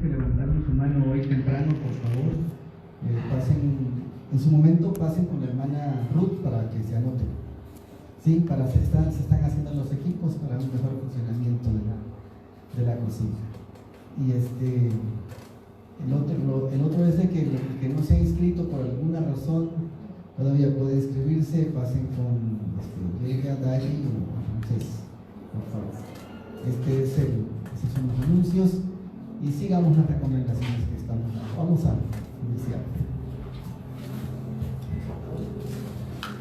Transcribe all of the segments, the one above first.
que levantaron su mano hoy temprano, por favor, en su momento pasen con la hermana Ruth para que se anoten. Sí, se están haciendo los equipos para un mejor funcionamiento de la cocina. Y el otro es de que el que no se ha inscrito por alguna razón todavía puede inscribirse, pasen con Llega, Dari o Francés, por favor. Esos son los anuncios y sigamos las recomendaciones que estamos dando. Vamos a iniciar.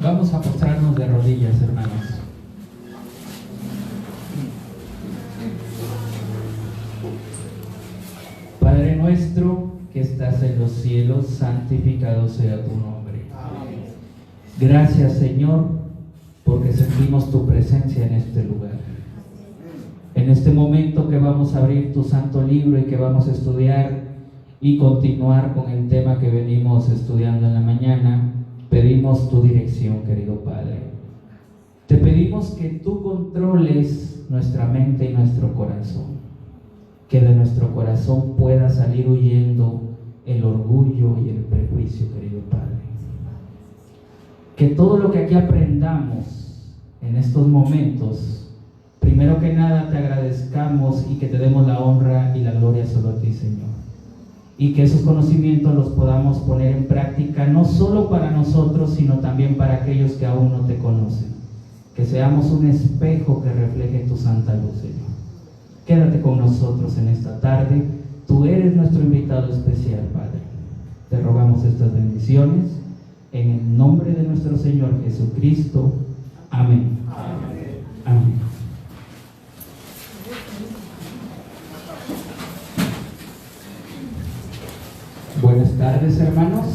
Vamos a postrarnos de rodillas, hermanos. Padre nuestro que estás en los cielos, santificado sea tu nombre. Amén. Gracias, Señor, porque sentimos tu presencia en este lugar. En este momento que vamos a abrir tu santo libro y que vamos a estudiar y continuar con el tema que venimos estudiando en la mañana, pedimos tu dirección, querido Padre. Te pedimos que tú controles nuestra mente y nuestro corazón, que de nuestro corazón pueda salir huyendo el orgullo y el prejuicio, querido Padre. Que todo lo que aquí aprendamos en estos momentos, primero que nada te agradezcamos y que te demos la honra y la gloria solo a ti, Señor. Y que esos conocimientos los podamos poner en práctica, no solo para nosotros, sino también para aquellos que aún no te conocen. Que seamos un espejo que refleje tu santa luz, Señor. Quédate con nosotros en esta tarde. Tú eres nuestro invitado especial, Padre. Te rogamos estas bendiciones en el nombre de nuestro Señor Jesucristo. Amén. Amén. Amén. Buenas tardes, hermanos.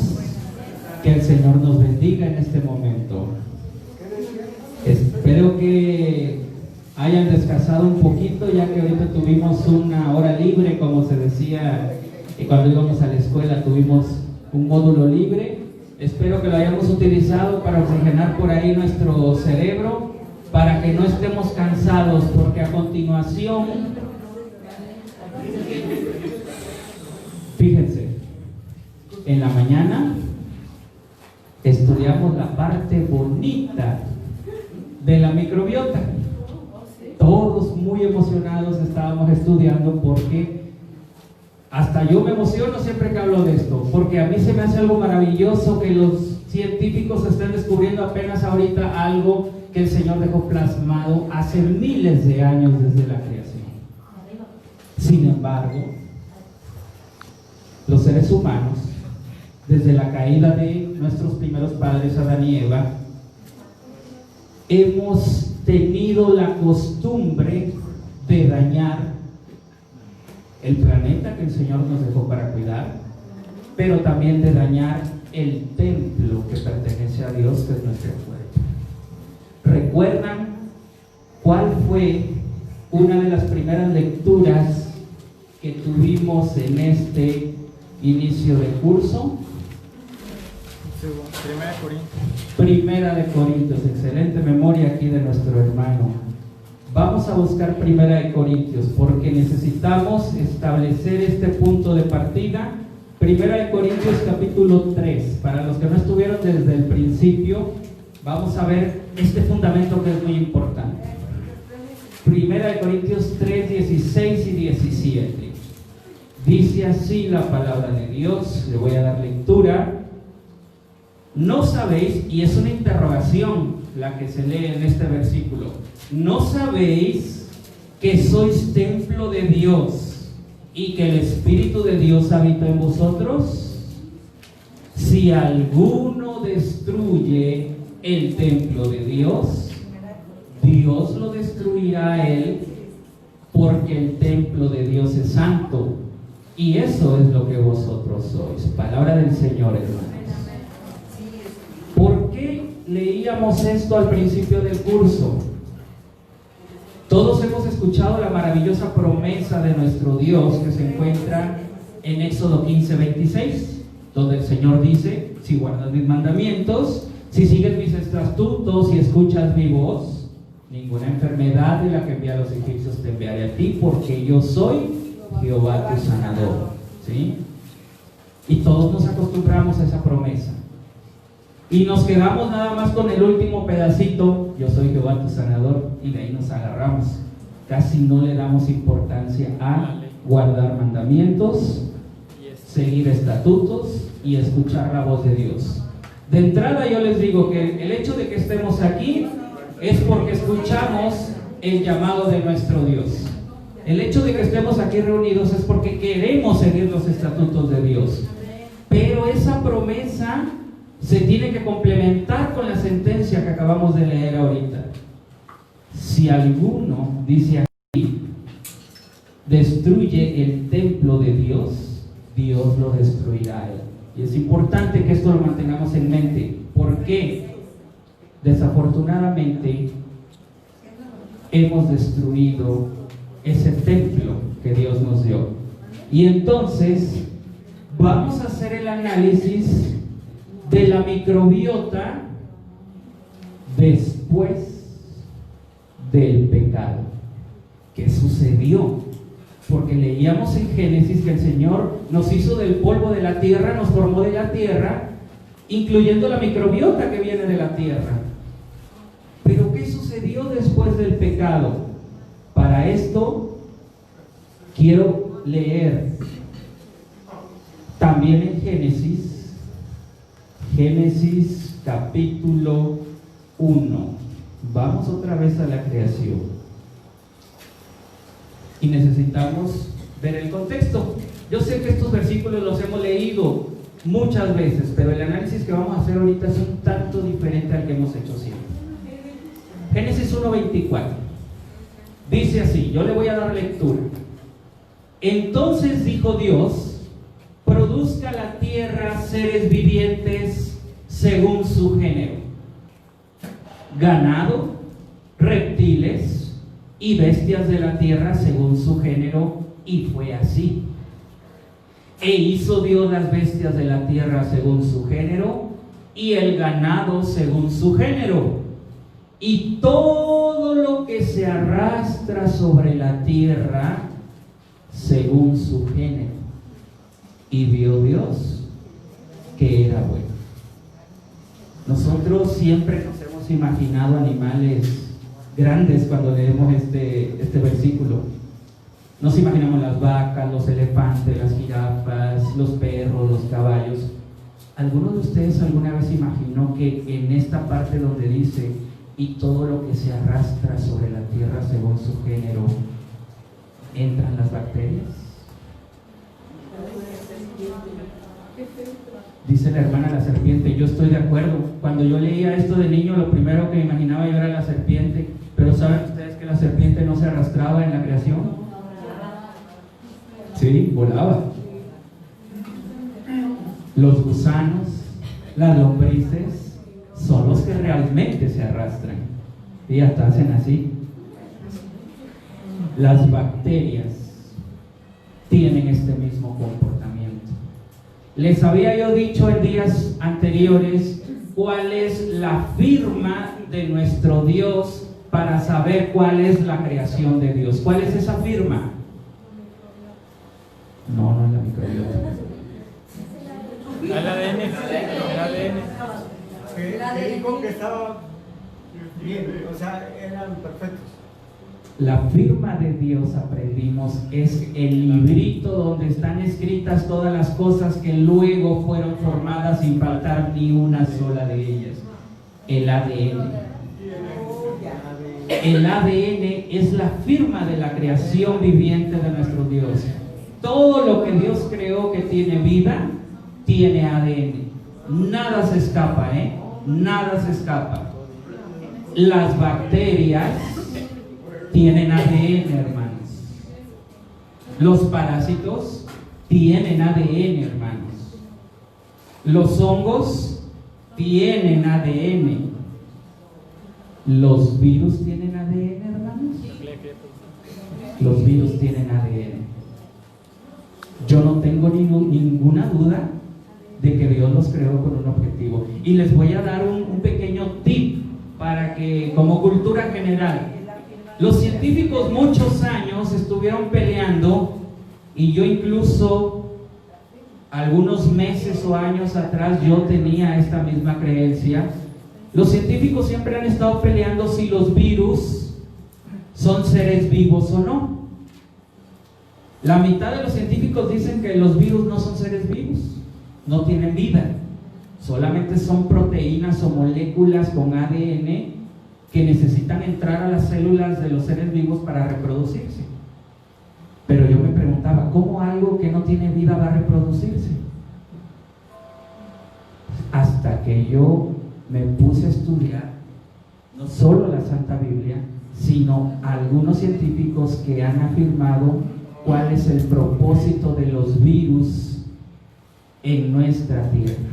Que el Señor nos bendiga en este momento. Espero que hayan descansado un poquito, ya que ahorita tuvimos una hora libre, como se decía cuando íbamos a la escuela, tuvimos un módulo libre. Espero que lo hayamos utilizado para oxigenar por ahí nuestro cerebro, para que no estemos cansados, porque a continuación, fíjense, en la mañana estudiamos la parte bonita de la microbiota. Todos muy emocionados estábamos estudiando, porque hasta yo me emociono siempre que hablo de esto, porque a mí se me hace algo maravilloso que los científicos estén descubriendo apenas ahorita algo que el Señor dejó plasmado hace miles de años desde la creación. Sin embargo, los seres humanos, desde la caída de nuestros primeros padres, Adán y Eva, hemos tenido la costumbre de dañar el planeta que el Señor nos dejó para cuidar, pero también de dañar el templo que pertenece a Dios, que es nuestro cuerpo. ¿Recuerdan cuál fue una de las primeras lecturas que tuvimos en este inicio de curso? Primera de Corintios. Excelente memoria aquí de nuestro hermano. Vamos a buscar Primera de Corintios, porque necesitamos establecer este punto de partida. Primera de Corintios capítulo 3. Para los que no estuvieron desde el principio, vamos a ver este fundamento que es muy importante. Primera de Corintios 3, 16 y 17. Dice así la palabra de Dios. Le voy a dar lectura. ¿No sabéis? Y es una interrogación la que se lee en este versículo. ¿No sabéis que sois templo de Dios y que el Espíritu de Dios habita en vosotros? Si alguno destruye el templo de Dios, Dios lo destruirá a él, porque el templo de Dios es santo, y eso es lo que vosotros sois. Palabra del Señor, hermanos. ¿Por qué leíamos esto al principio del curso? Todos hemos escuchado la maravillosa promesa de nuestro Dios que se encuentra en Éxodo 15, 26, donde el Señor dice: si guardas mis mandamientos, si sigues mis estatutos y escuchas mi voz, ninguna enfermedad de la que envié a los egipcios te enviaré a ti, porque yo soy Jehová tu sanador. ¿Sí? Y todos nos acostumbramos a esa promesa. Y nos quedamos nada más con el último pedacito, yo soy Jehová tu sanador, y de ahí nos agarramos. Casi no le damos importancia a guardar mandamientos, seguir estatutos y escuchar la voz de Dios. De entrada yo les digo que el hecho de que estemos aquí es porque escuchamos el llamado de nuestro Dios. El hecho de que estemos aquí reunidos es porque queremos seguir los estatutos de Dios. Pero esa promesa se tiene que complementar con la sentencia que acabamos de leer ahorita. Si alguno, dice aquí, destruye el templo de Dios, Dios lo destruirá a él. Y es importante que esto lo mantengamos en mente, porque desafortunadamente hemos destruido ese templo que Dios nos dio. Y entonces vamos a hacer el análisis de la microbiota después del pecado. ¿Qué sucedió? Porque leíamos en Génesis que el Señor nos hizo del polvo de la tierra, nos formó de la tierra, incluyendo la microbiota que viene de la tierra. Pero ¿qué sucedió después del pecado? Para esto quiero leer también en Génesis capítulo 1. Vamos otra vez a la creación. Y necesitamos ver el contexto. Yo sé que estos versículos los hemos leído muchas veces, pero el análisis que vamos a hacer ahorita es un tanto diferente al que hemos hecho siempre. Génesis 1:24. Dice así, yo le voy a dar lectura. Entonces dijo Dios: produzca la tierra seres vivientes según su género, ganado, reptiles y bestias de la tierra según su género, y fue así. E hizo Dios las bestias de la tierra según su género, y el ganado según su género, y todo lo que se arrastra sobre la tierra según su género. Y vio Dios que era bueno. Nosotros siempre nos hemos imaginado animales grandes cuando leemos este versículo. Nos imaginamos las vacas, los elefantes, las jirafas, los perros, los caballos. ¿Alguno de ustedes alguna vez imaginó que en esta parte donde dice y todo lo que se arrastra sobre la tierra según su género, entran las bacterias? Dice la hermana la serpiente. Yo estoy de acuerdo. Cuando yo leía esto de niño, lo primero que me imaginaba yo era la serpiente. Pero ¿saben ustedes que la serpiente no se arrastraba en la creación? Sí, volaba. Los gusanos, las lombrices son los que realmente se arrastran y hasta hacen así. Las bacterias tienen este mismo comportamiento. Les había yo dicho en días anteriores cuál es la firma de nuestro Dios para saber cuál es la creación de Dios. ¿Cuál es esa firma? No es la microbiota. El ADN. Que dijo que estaba bien, o sea, eran perfectos. La firma de Dios, aprendimos, es el librito donde están escritas todas las cosas que luego fueron formadas sin faltar ni una sola de ellas. El ADN. El ADN es la firma de la creación viviente de nuestro Dios. Todo lo que Dios creó que tiene vida, tiene ADN. Nada se escapa, Nada se escapa. Las bacterias tienen ADN, hermanos. Los parásitos tienen ADN, hermanos. Los hongos tienen ADN. ¿Los virus tienen ADN, hermanos? Los virus tienen ADN. Yo no tengo ninguna duda de que Dios los creó con un objetivo. Y les voy a dar un pequeño tip para que, como cultura general, los científicos muchos años estuvieron peleando Y yo incluso algunos meses o años atrás yo tenía esta misma creencia. Los científicos siempre han estado peleando si los virus son seres vivos o no. La mitad de los científicos dicen que los virus no son seres vivos, no tienen vida, solamente son proteínas o moléculas con ADN que necesitan entrar a las células de los seres vivos para reproducirse. Pero yo me preguntaba, ¿cómo algo que no tiene vida va a reproducirse? Hasta que yo me puse a estudiar no solo la Santa Biblia, sino algunos científicos que han afirmado cuál es el propósito de los virus en nuestra tierra.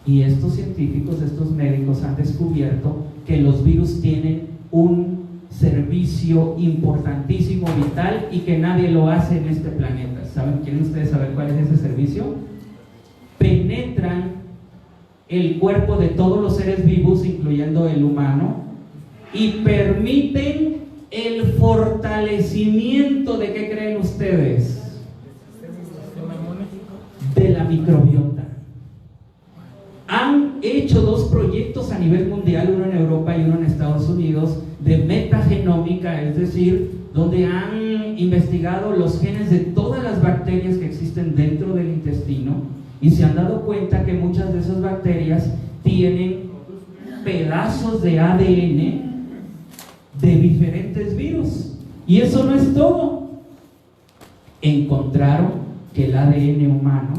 Y estos científicos, estos médicos han descubierto que los virus tienen un servicio importantísimo, vital, y que nadie lo hace en este planeta. ¿Quieren ustedes saber cuál es ese servicio? Penetran el cuerpo de todos los seres vivos, incluyendo el humano, y permiten el fortalecimiento de, ¿qué creen ustedes? De la microbiota. Han hecho 2 proyectos a nivel mundial, uno en Europa y uno en Estados Unidos, de metagenómica, es decir, donde han investigado los genes de todas las bacterias que existen dentro del intestino, y se han dado cuenta que muchas de esas bacterias tienen pedazos de ADN de diferentes virus. Y eso no es todo. Encontraron que el ADN humano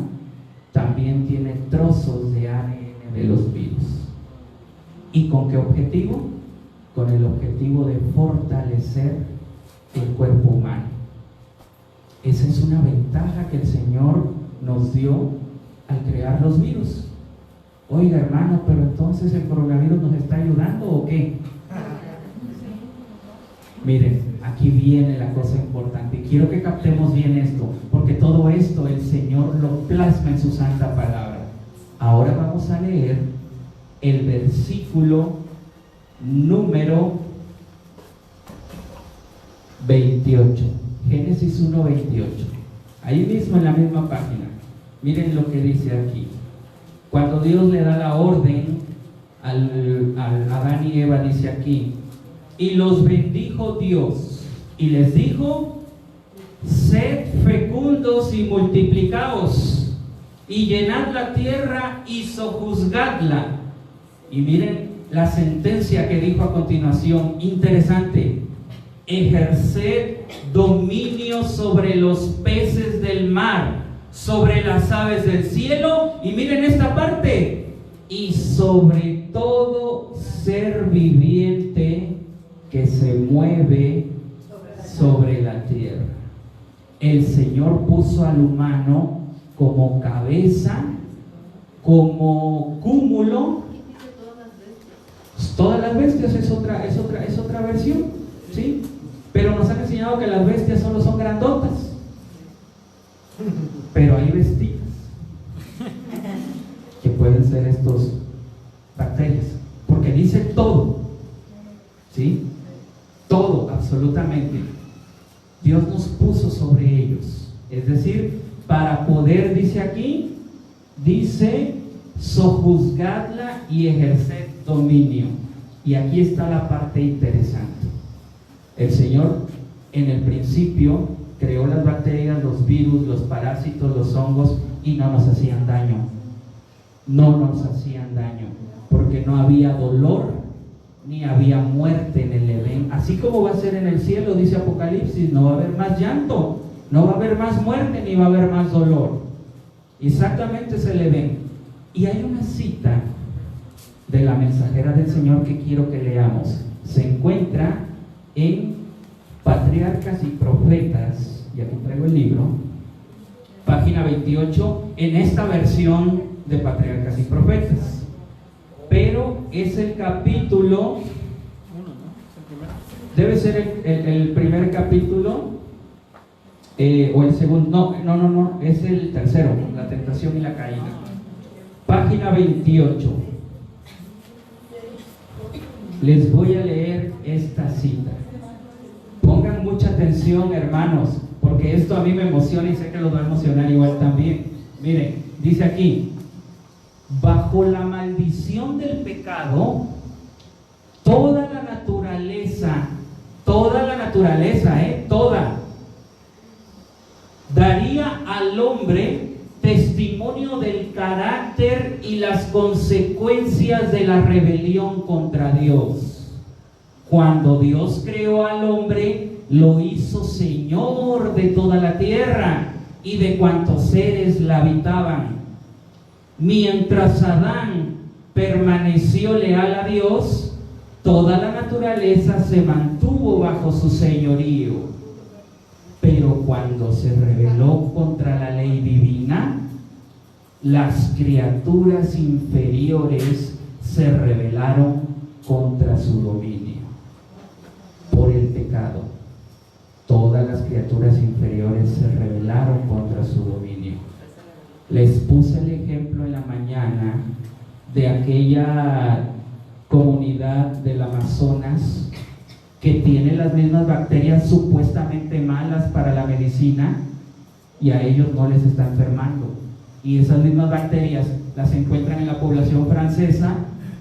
también tiene trozos de ADN de los virus. ¿Y con qué objetivo? Con el objetivo de fortalecer el cuerpo humano. Esa es una ventaja que el Señor nos dio al crear los virus. Oiga, hermano, pero entonces el coronavirus nos está ayudando ¿o qué? Miren, aquí viene la cosa importante, y quiero que captemos bien esto, porque todo esto el Señor lo plasma en su santa palabra. Ahora vamos a leer el versículo número 28, Génesis 1:28, ahí mismo en la misma página. Miren lo que dice aquí. Cuando Dios le da la orden al Adán y Eva, dice aquí: y los bendijo Dios y les dijo: sed fecundos y multiplicaos y llenad la tierra y sojuzgadla. Y miren la sentencia que dijo a continuación, interesante: ejerced dominio sobre los peces del mar, sobre las aves del cielo, y miren esta parte, y sobre todo ser viviente que se mueve sobre la tierra. El Señor puso al humano como cabeza, como cúmulo. Todas las bestias es otra versión, ¿sí? Pero nos han enseñado que las bestias solo son grandotas. Pero hay bestias que pueden ser estos bacterias, porque dice todo, ¿sí? Todo, absolutamente. Dios nos puso sobre ellos, es decir, para poder, dice aquí, dice: sojuzgadla y ejerced dominio. Y aquí está la parte interesante. El Señor en el principio creó las bacterias, los virus, los parásitos, los hongos, y no nos hacían daño. No nos hacían daño, porque no había dolor ni había muerte en el Edén. Así como va a ser en el cielo, dice Apocalipsis, no va a haber más llanto, no va a haber más muerte, ni va a haber más dolor. Exactamente es el Edén. Y hay una cita de la mensajera del Señor que quiero que leamos. Se encuentra en Patriarcas y Profetas, y aquí traigo el libro, página 28, en esta versión de Patriarcas y Profetas. Pero es el capítulo, debe ser el primer capítulo, o el segundo, no, es el tercero, la tentación y la caída. Página 28. Les voy a leer esta cita. Pongan mucha atención, hermanos, porque esto a mí me emociona y sé que los va a emocionar igual también. Miren, dice aquí, bajo la maldición del pecado, toda la naturaleza, daría al hombre testimonio del carácter y las consecuencias de la rebelión contra Dios. Cuando Dios creó al hombre, lo hizo Señor de toda la tierra y de cuantos seres la habitaban. Mientras Adán permaneció leal a Dios, toda la naturaleza se mantuvo bajo su señorío. Pero cuando se rebeló contra la ley divina, las criaturas inferiores se rebelaron contra su dominio. Por el pecado, todas las criaturas inferiores se rebelaron contra su dominio. Les puse el ejemplo en la mañana de aquella comunidad del Amazonas que tiene las mismas bacterias supuestamente malas para la medicina y a ellos no les está enfermando. Y esas mismas bacterias las encuentran en la población francesa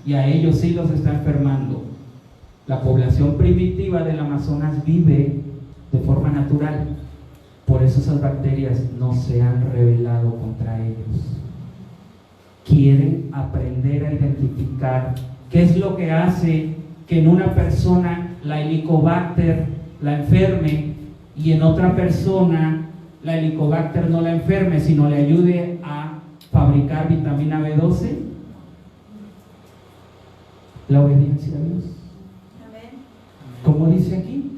y a ellos sí los está enfermando. La población primitiva del Amazonas vive de forma natural. Por eso esas bacterias no se han rebelado contra ellos. Quieren aprender a identificar qué es lo que hace que en una persona la Helicobacter la enferme y en otra persona la Helicobacter no la enferme, sino le ayude a fabricar vitamina B12. La obediencia a Dios. Como dice aquí,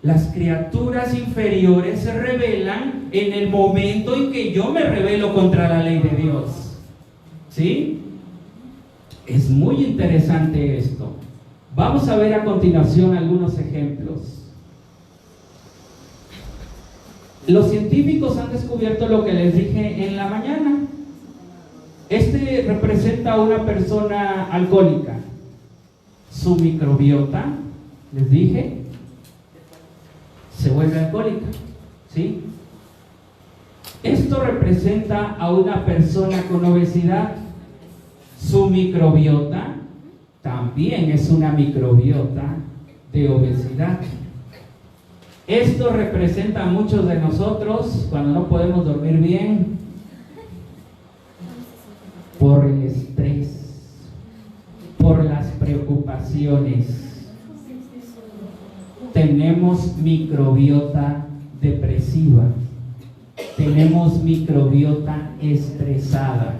las criaturas inferiores se rebelan en el momento en que yo me rebelo contra la ley de Dios. ¿Sí? Es muy interesante esto. Vamos a ver a continuación algunos ejemplos. Los científicos han descubierto lo que les dije en la mañana. Este representa a una persona alcohólica. Su microbiota, les dije, se vuelve alcohólica, ¿sí? Esto representa a una persona con obesidad. Su microbiota también es una microbiota de obesidad. Esto representa a muchos de nosotros cuando no podemos dormir bien por el estrés, por las preocupaciones. Tenemos microbiota depresiva, tenemos microbiota estresada.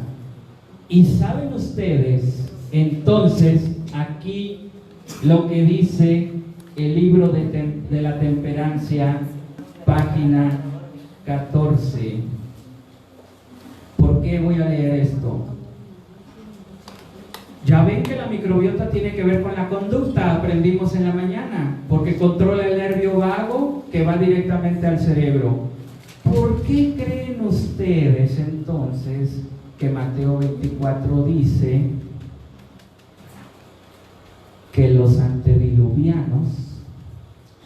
Y saben ustedes, entonces, aquí lo que dice el libro de la temperancia, página 14. ¿Por qué voy a leer esto? Ya ven que la microbiota tiene que ver con la conducta, aprendimos en la mañana, porque controla el nervio vago que va directamente al cerebro. ¿Por qué creen ustedes entonces que Mateo 24 dice que los antediluvianos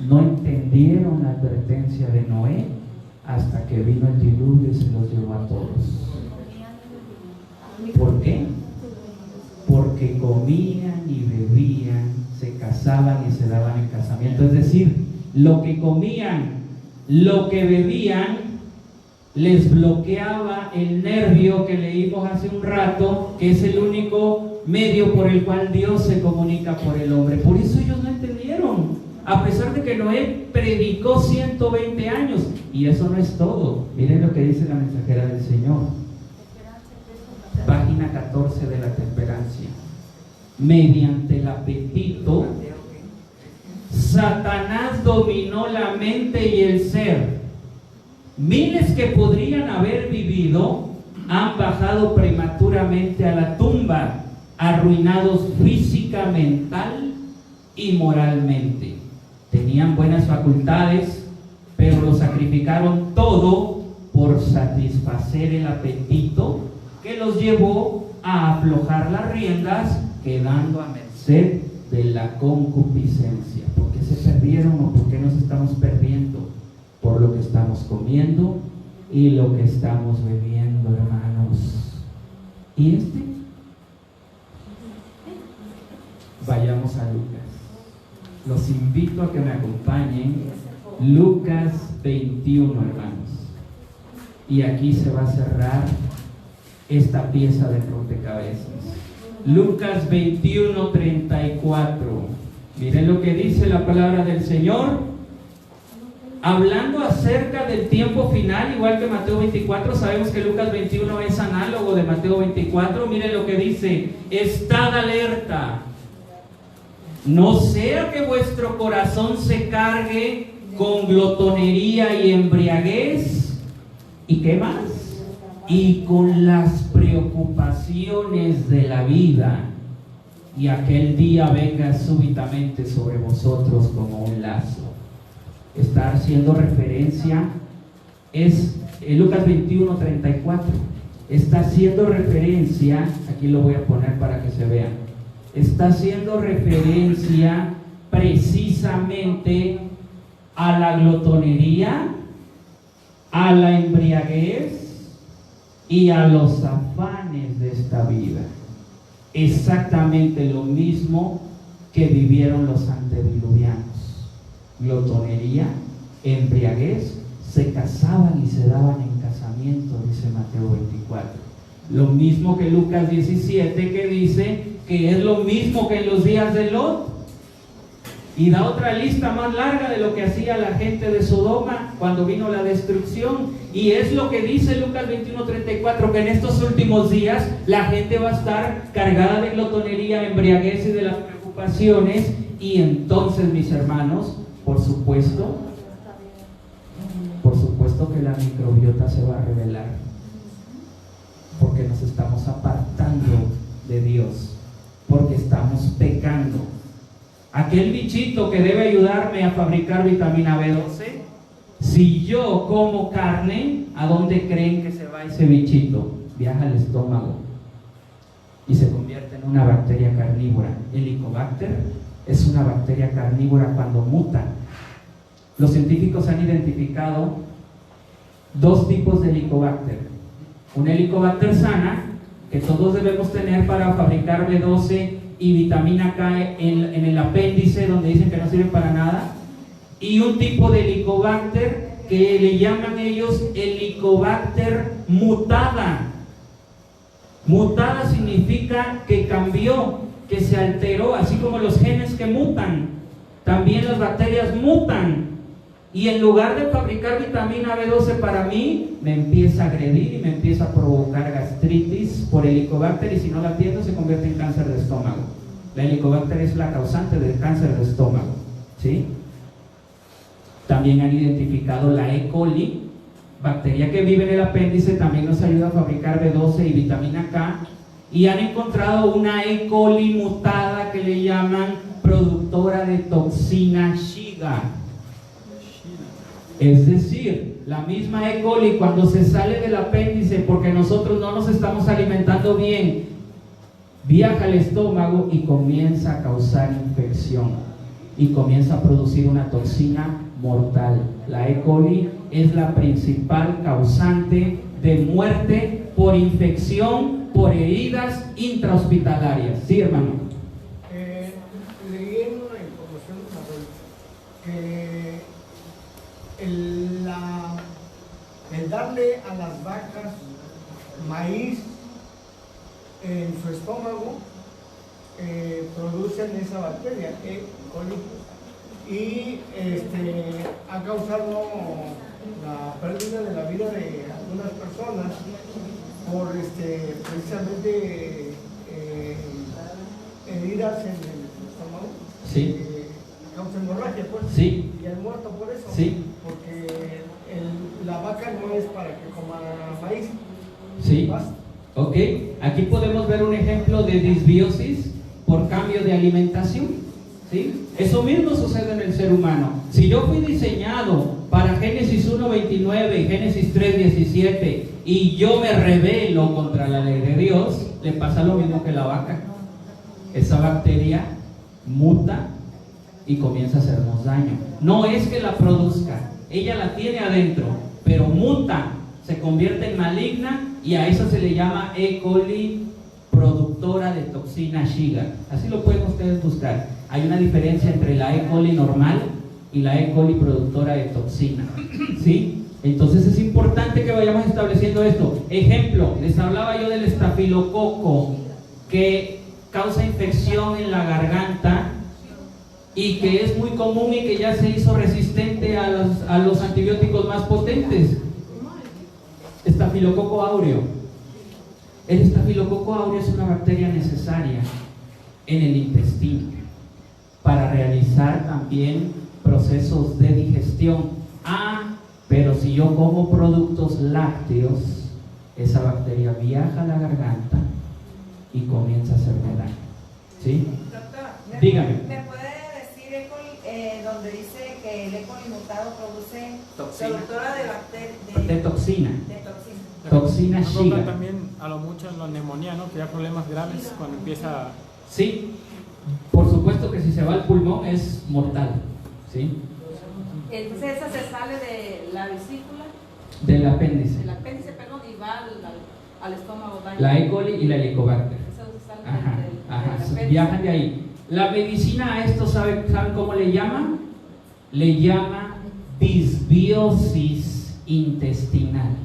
no entendieron la advertencia de Noé hasta que vino el diluvio y se los llevó a todos? ¿Por qué? Porque comían y bebían, se casaban y se daban en casamiento. Es decir, lo que comían, lo que bebían, les bloqueaba el nervio que leímos hace un rato, que es el único medio por el cual Dios se comunica por el hombre. Por eso ellos no entendieron, a pesar de que Noé predicó 120 años. Y eso no es todo. Miren lo que dice la mensajera del Señor, página 14 de la temperancia. Mediante el apetito, Satanás dominó la mente y el ser. Miles que podrían haber vivido han bajado prematuramente a la tumba, arruinados física, mental y moralmente. Tenían buenas facultades, pero lo sacrificaron todo por satisfacer el apetito que los llevó a aflojar las riendas, quedando a merced de la concupiscencia. ¿Por qué se perdieron o por qué nos estamos perdiendo? por lo que estamos comiendo y lo que estamos bebiendo, hermanos. ¿Y este? Vayamos a Lucas. Los invito a que me acompañen. Lucas 21, hermanos. Y aquí se va a cerrar esta pieza del rompecabezas. Lucas 21, 34. Miren lo que dice la palabra del Señor, hablando acerca del tiempo final, igual que Mateo 24. Sabemos que Lucas 21 es análogo de Mateo 24. Miren lo que dice: estad alerta, no sea que vuestro corazón se cargue con glotonería y embriaguez. ¿Y qué más? Y con las preocupaciones de la vida, y aquel día venga súbitamente sobre vosotros como un lazo. Está haciendo referencia, es Lucas 21, 34. Está haciendo referencia, aquí lo voy a poner para que se vea. Está haciendo referencia precisamente a la glotonería, a la embriaguez y a los afanes de esta vida. Exactamente lo mismo que vivieron los antediluvianos. Glotonería, embriaguez, se casaban y se daban en casamiento, dice Mateo 24. Lo mismo que Lucas 17, que dice que es lo mismo que en los días de Lot. Y da otra lista más larga de lo que hacía la gente de Sodoma cuando vino la destrucción. Y es lo que dice Lucas 21:34, que en estos últimos días la gente va a estar cargada de glotonería, embriaguez y de las preocupaciones. Y entonces, mis hermanos, por supuesto que la microbiota se va a revelar, porque nos estamos apartando de Dios, porque estamos pecando. Aquel bichito que debe ayudarme a fabricar vitamina B12, si yo como carne, ¿a dónde creen que se va ese bichito? Viaja al estómago y se convierte en una bacteria carnívora. El Helicobacter es una bacteria carnívora cuando muta. Los científicos han identificado dos tipos de Helicobacter. Un Helicobacter sana, que todos debemos tener para fabricar B12 y vitamina K en el apéndice, donde dicen que no sirven para nada, y un tipo de Helicobacter que le llaman ellos Helicobacter mutada. Mutada significa que cambió, que se alteró, así como los genes que mutan, también las bacterias mutan. Y en lugar de fabricar vitamina B12 para mí, me empieza a agredir y me empieza a provocar gastritis por Helicobacter, y si no la atiendo se convierte en cáncer de estómago. La Helicobacter es la causante del cáncer de estómago, ¿sí? También han identificado la E. coli, bacteria que vive en el apéndice, también nos ayuda a fabricar B12 y vitamina K, y han encontrado una E. coli mutada que le llaman productora de toxina Shiga. Es decir, la misma E. coli, cuando se sale del apéndice porque nosotros no nos estamos alimentando bien, viaja al estómago y comienza a causar infección y comienza a producir una toxina mortal. La E. coli es la principal causante de muerte por infección, por heridas intrahospitalarias. Sí, hermano. Leí en una información que el darle a las vacas maíz en su estómago producen esa bacteria, E. coli, y ha causado la pérdida de la vida de algunas personas por precisamente heridas en el estómago. Sí. Causa hemorragia, pues. Sí. Y han muerto por eso. Sí. Porque la vaca no es para que coma maíz. Sí. Basta. Ok, aquí podemos ver un ejemplo de disbiosis por cambio de alimentación, ¿sí? Eso mismo sucede en el ser humano. Si yo fui diseñado para Génesis 1:29 y Génesis 3:17 y yo me rebelo contra la ley de Dios, le pasa lo mismo que la vaca. Esa bacteria muta y comienza a hacernos daño. No es que la produzca, ella la tiene adentro, pero muta, se convierte en maligna y a eso se le llama E. coli productora de toxina Shiga. Así lo pueden ustedes buscar. Hay una diferencia entre la E. coli normal y la E. coli productora de toxina, ¿sí? Entonces es importante que vayamos estableciendo esto. Ejemplo, les hablaba yo del estafilococo que causa infección en la garganta y que es muy común y que ya se hizo resistente a los antibióticos más potentes. Estafilococo áureo. El estafilococo áureo es una bacteria necesaria en el intestino para realizar también procesos de digestión. Pero si yo como productos lácteos, esa bacteria viaja a la garganta y comienza a hacerme daño. ¿Sí? Doctora, dígame. ¿Me puede decir E. coli, donde dice que el E. coli mutado produce Toxina. productora de bacterias De toxina. de toxina? Toxina Shiga. Shiga. También a lo mucho en la neumonía, ¿no? Que da problemas graves cuando empieza. Sí, por supuesto que si se va al pulmón es mortal. ¿Sí? Entonces esa se sale de la vesícula, Del apéndice. del apéndice, perdón, y va al estómago. La E. coli y la Helicobacter. Esas salen Ajá, del ajá, apéndice. viajan de ahí. La medicina a esto, ¿saben cómo le llama? Le llama disbiosis intestinal.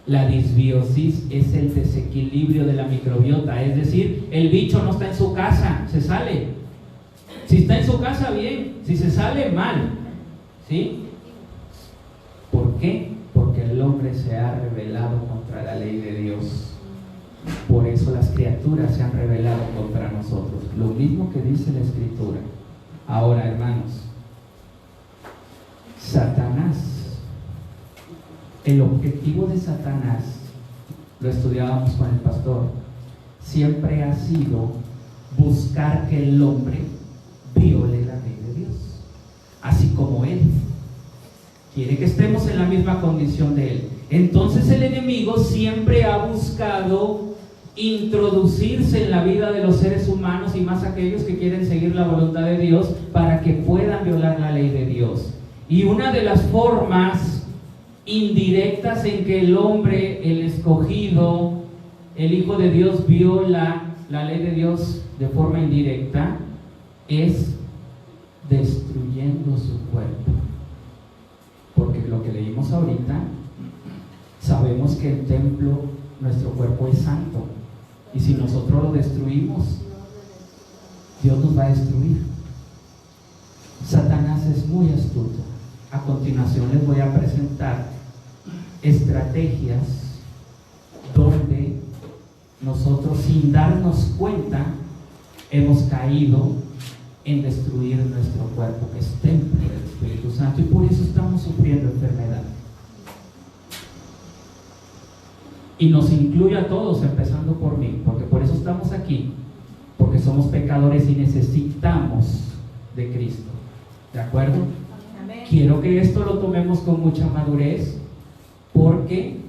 La disbiosis es el desequilibrio de la microbiota, es decir, el bicho no está en su casa, se sale. Si está en su casa, bien, si se sale, mal. ¿Sí? ¿Por qué? Porque el hombre se ha rebelado contra la ley de Dios. Por eso las criaturas se han rebelado contra nosotros. Lo mismo que dice la Escritura. Ahora, hermanos, Satanás, el objetivo de Satanás, lo estudiábamos con el pastor, siempre ha sido buscar que el hombre viole la ley de Dios, así como él quiere que estemos en la misma condición de él. Entonces el enemigo siempre ha buscado introducirse en la vida de los seres humanos, y más aquellos que quieren seguir la voluntad de Dios, para que puedan violar la ley de Dios. Y una de las formas indirectas en que el hombre, el escogido, el Hijo de Dios, viola la ley de Dios de forma indirecta, es destruyendo su cuerpo. Porque lo que leímos ahorita, sabemos que el templo, nuestro cuerpo es santo, y si nosotros lo destruimos, Dios nos va a destruir. Satanás es muy astuto. A continuación les voy a presentar estrategias donde nosotros, sin darnos cuenta, hemos caído en destruir nuestro cuerpo, que es templo del Espíritu Santo, y por eso estamos sufriendo enfermedad. Y nos incluye a todos, empezando por mí, porque por eso estamos aquí, porque somos pecadores y necesitamos de Cristo. ¿De acuerdo? Amén. Quiero que esto lo tomemos con mucha madurez, porque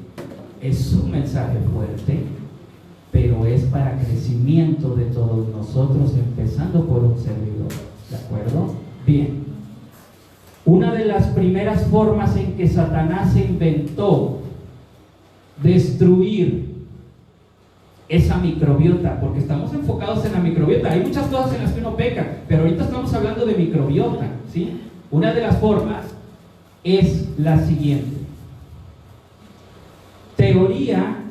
es un mensaje fuerte, pero es para crecimiento de todos nosotros, empezando por un servidor. ¿De acuerdo? Bien. Una de las primeras formas en que Satanás inventó destruir esa microbiota, porque estamos enfocados en la microbiota, hay muchas cosas en las que uno peca, pero ahorita estamos hablando de microbiota, ¿sí? Una de las formas es la siguiente: teoría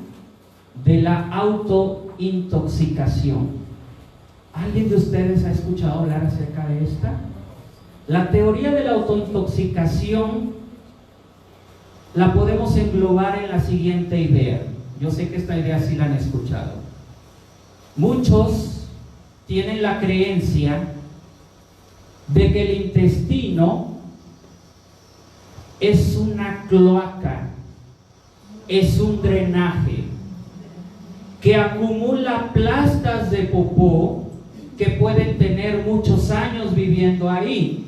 de la autointoxicación. ¿Alguien de ustedes ha escuchado hablar acerca de esta? La teoría de la autointoxicación la podemos englobar en la siguiente idea. Yo sé que esta idea sí la han escuchado. Muchos tienen la creencia de que el intestino es una cloaca, es un drenaje que acumula plastas de popó que pueden tener muchos años viviendo ahí,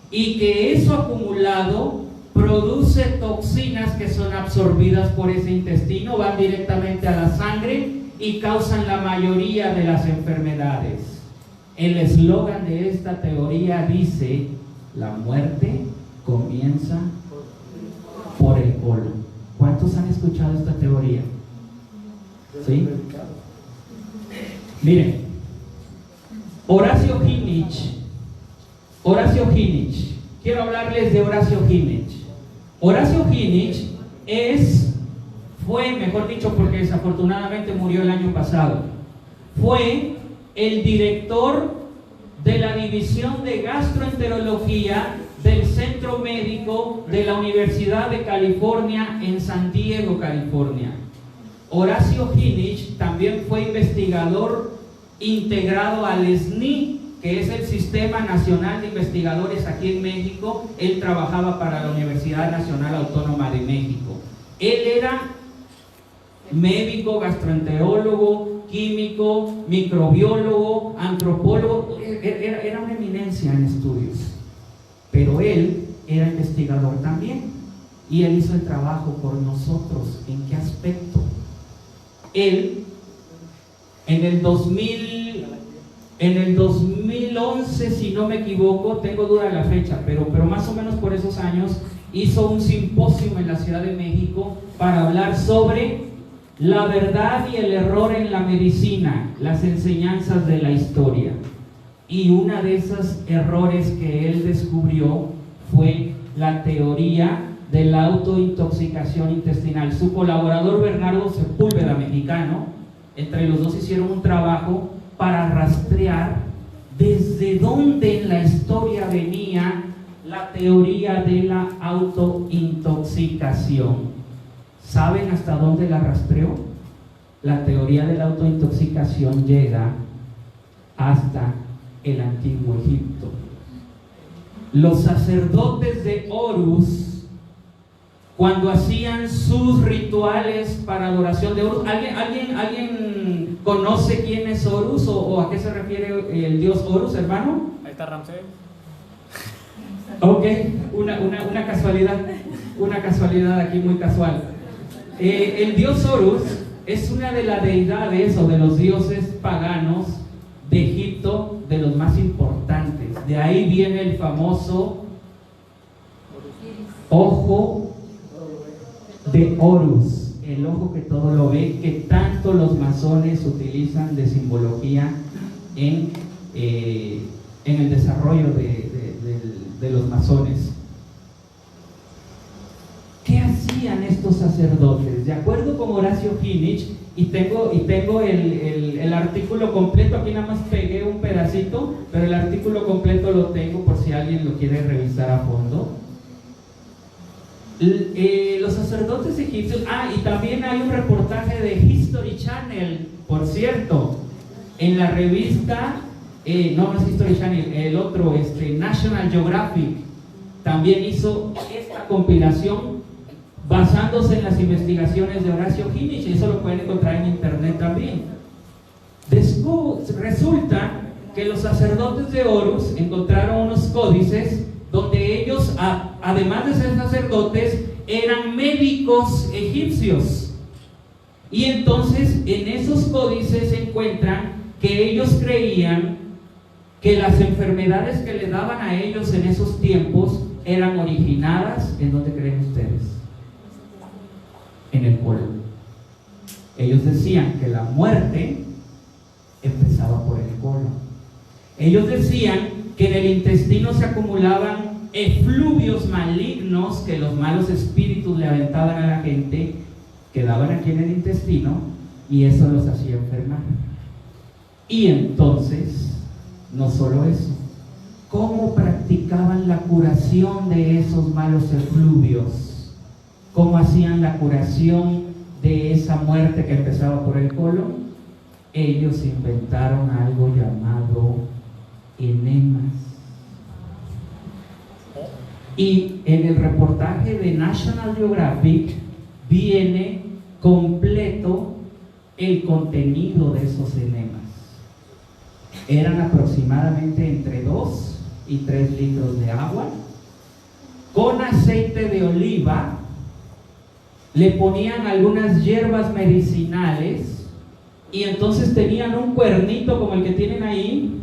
y que eso acumulado produce toxinas que son absorbidas por ese intestino, van directamente a la sangre y causan la mayoría de las enfermedades. El eslogan de esta teoría dice: la muerte comienza por el colon. ¿Cuántos han escuchado esta teoría? ¿Sí? Miren, Horacio Ginich, quiero hablarles de Horacio Ginich. Horacio Ginich fue, mejor dicho, porque desafortunadamente murió el año pasado, fue el director de la División de Gastroenterología del Centro Médico de la Universidad de California en San Diego, California. Horacio Ginich también fue investigador integrado al SNI, que es el Sistema Nacional de Investigadores aquí en México. Él trabajaba para la Universidad Nacional Autónoma de México. Él era médico, gastroenterólogo, químico, microbiólogo, antropólogo, era una eminencia en estudios. Pero él era investigador también, y él hizo el trabajo por nosotros. ¿En qué aspecto? Él, en el 2011, si no me equivoco, tengo duda de la fecha, pero más o menos por esos años, hizo un simposio en la Ciudad de México para hablar sobre la verdad y el error en la medicina, las enseñanzas de la historia. Y una de esos errores que él descubrió fue la teoría de la autointoxicación intestinal. Su colaborador Bernardo Sepúlveda, mexicano, entre los dos hicieron un trabajo para rastrear desde dónde en la historia venía la teoría de la autointoxicación. ¿Saben hasta dónde la rastreó? La teoría de la autointoxicación llega hasta el antiguo Egipto. Los sacerdotes de Horus, cuando hacían sus rituales para adoración de Horus, ¿alguien conoce quién es Horus o a qué se refiere el dios Horus, hermano? Ahí está Ramsés. Ok, una casualidad aquí muy casual. El dios Horus es una de las deidades o de los dioses paganos de Egipto, de los más importantes. De ahí viene el famoso ojo de Horus, el ojo que todo lo ve, que tanto los masones utilizan de simbología en el desarrollo de los masones. ¿Qué hacían estos sacerdotes? De acuerdo con Horacio Ginich, y tengo el artículo completo, aquí nada más pegué un pedacito, pero el artículo completo lo tengo por si alguien lo quiere revisar a fondo. Los sacerdotes egipcios, y también hay un reportaje de History Channel, por cierto, en la revista, no es History Channel, el otro, National Geographic, también hizo esta compilación basándose en las investigaciones de Horacio Ginich, y eso lo pueden encontrar en internet también. Resulta que los sacerdotes de Horus encontraron unos códices donde ellos, además de ser sacerdotes, eran médicos egipcios. Y entonces en esos códices se encuentran que ellos creían que las enfermedades que le daban a ellos en esos tiempos eran originadas, ¿en dónde creen ustedes? En el colon. Ellos decían que la muerte empezaba por el colon. Ellos decían que en el intestino se acumulaban efluvios malignos que los malos espíritus le aventaban a la gente, quedaban aquí en el intestino y eso los hacía enfermar. Y entonces, no solo eso, ¿cómo practicaban la curación de esos malos efluvios? ¿Cómo hacían la curación de esa muerte que empezaba por el colon? Ellos inventaron algo llamado enemas. Y en el reportaje de National Geographic viene completo el contenido de esos enemas. Eran aproximadamente entre 2 y 3 litros de agua con aceite de oliva. Le ponían algunas hierbas medicinales y entonces tenían un cuernito como el que tienen ahí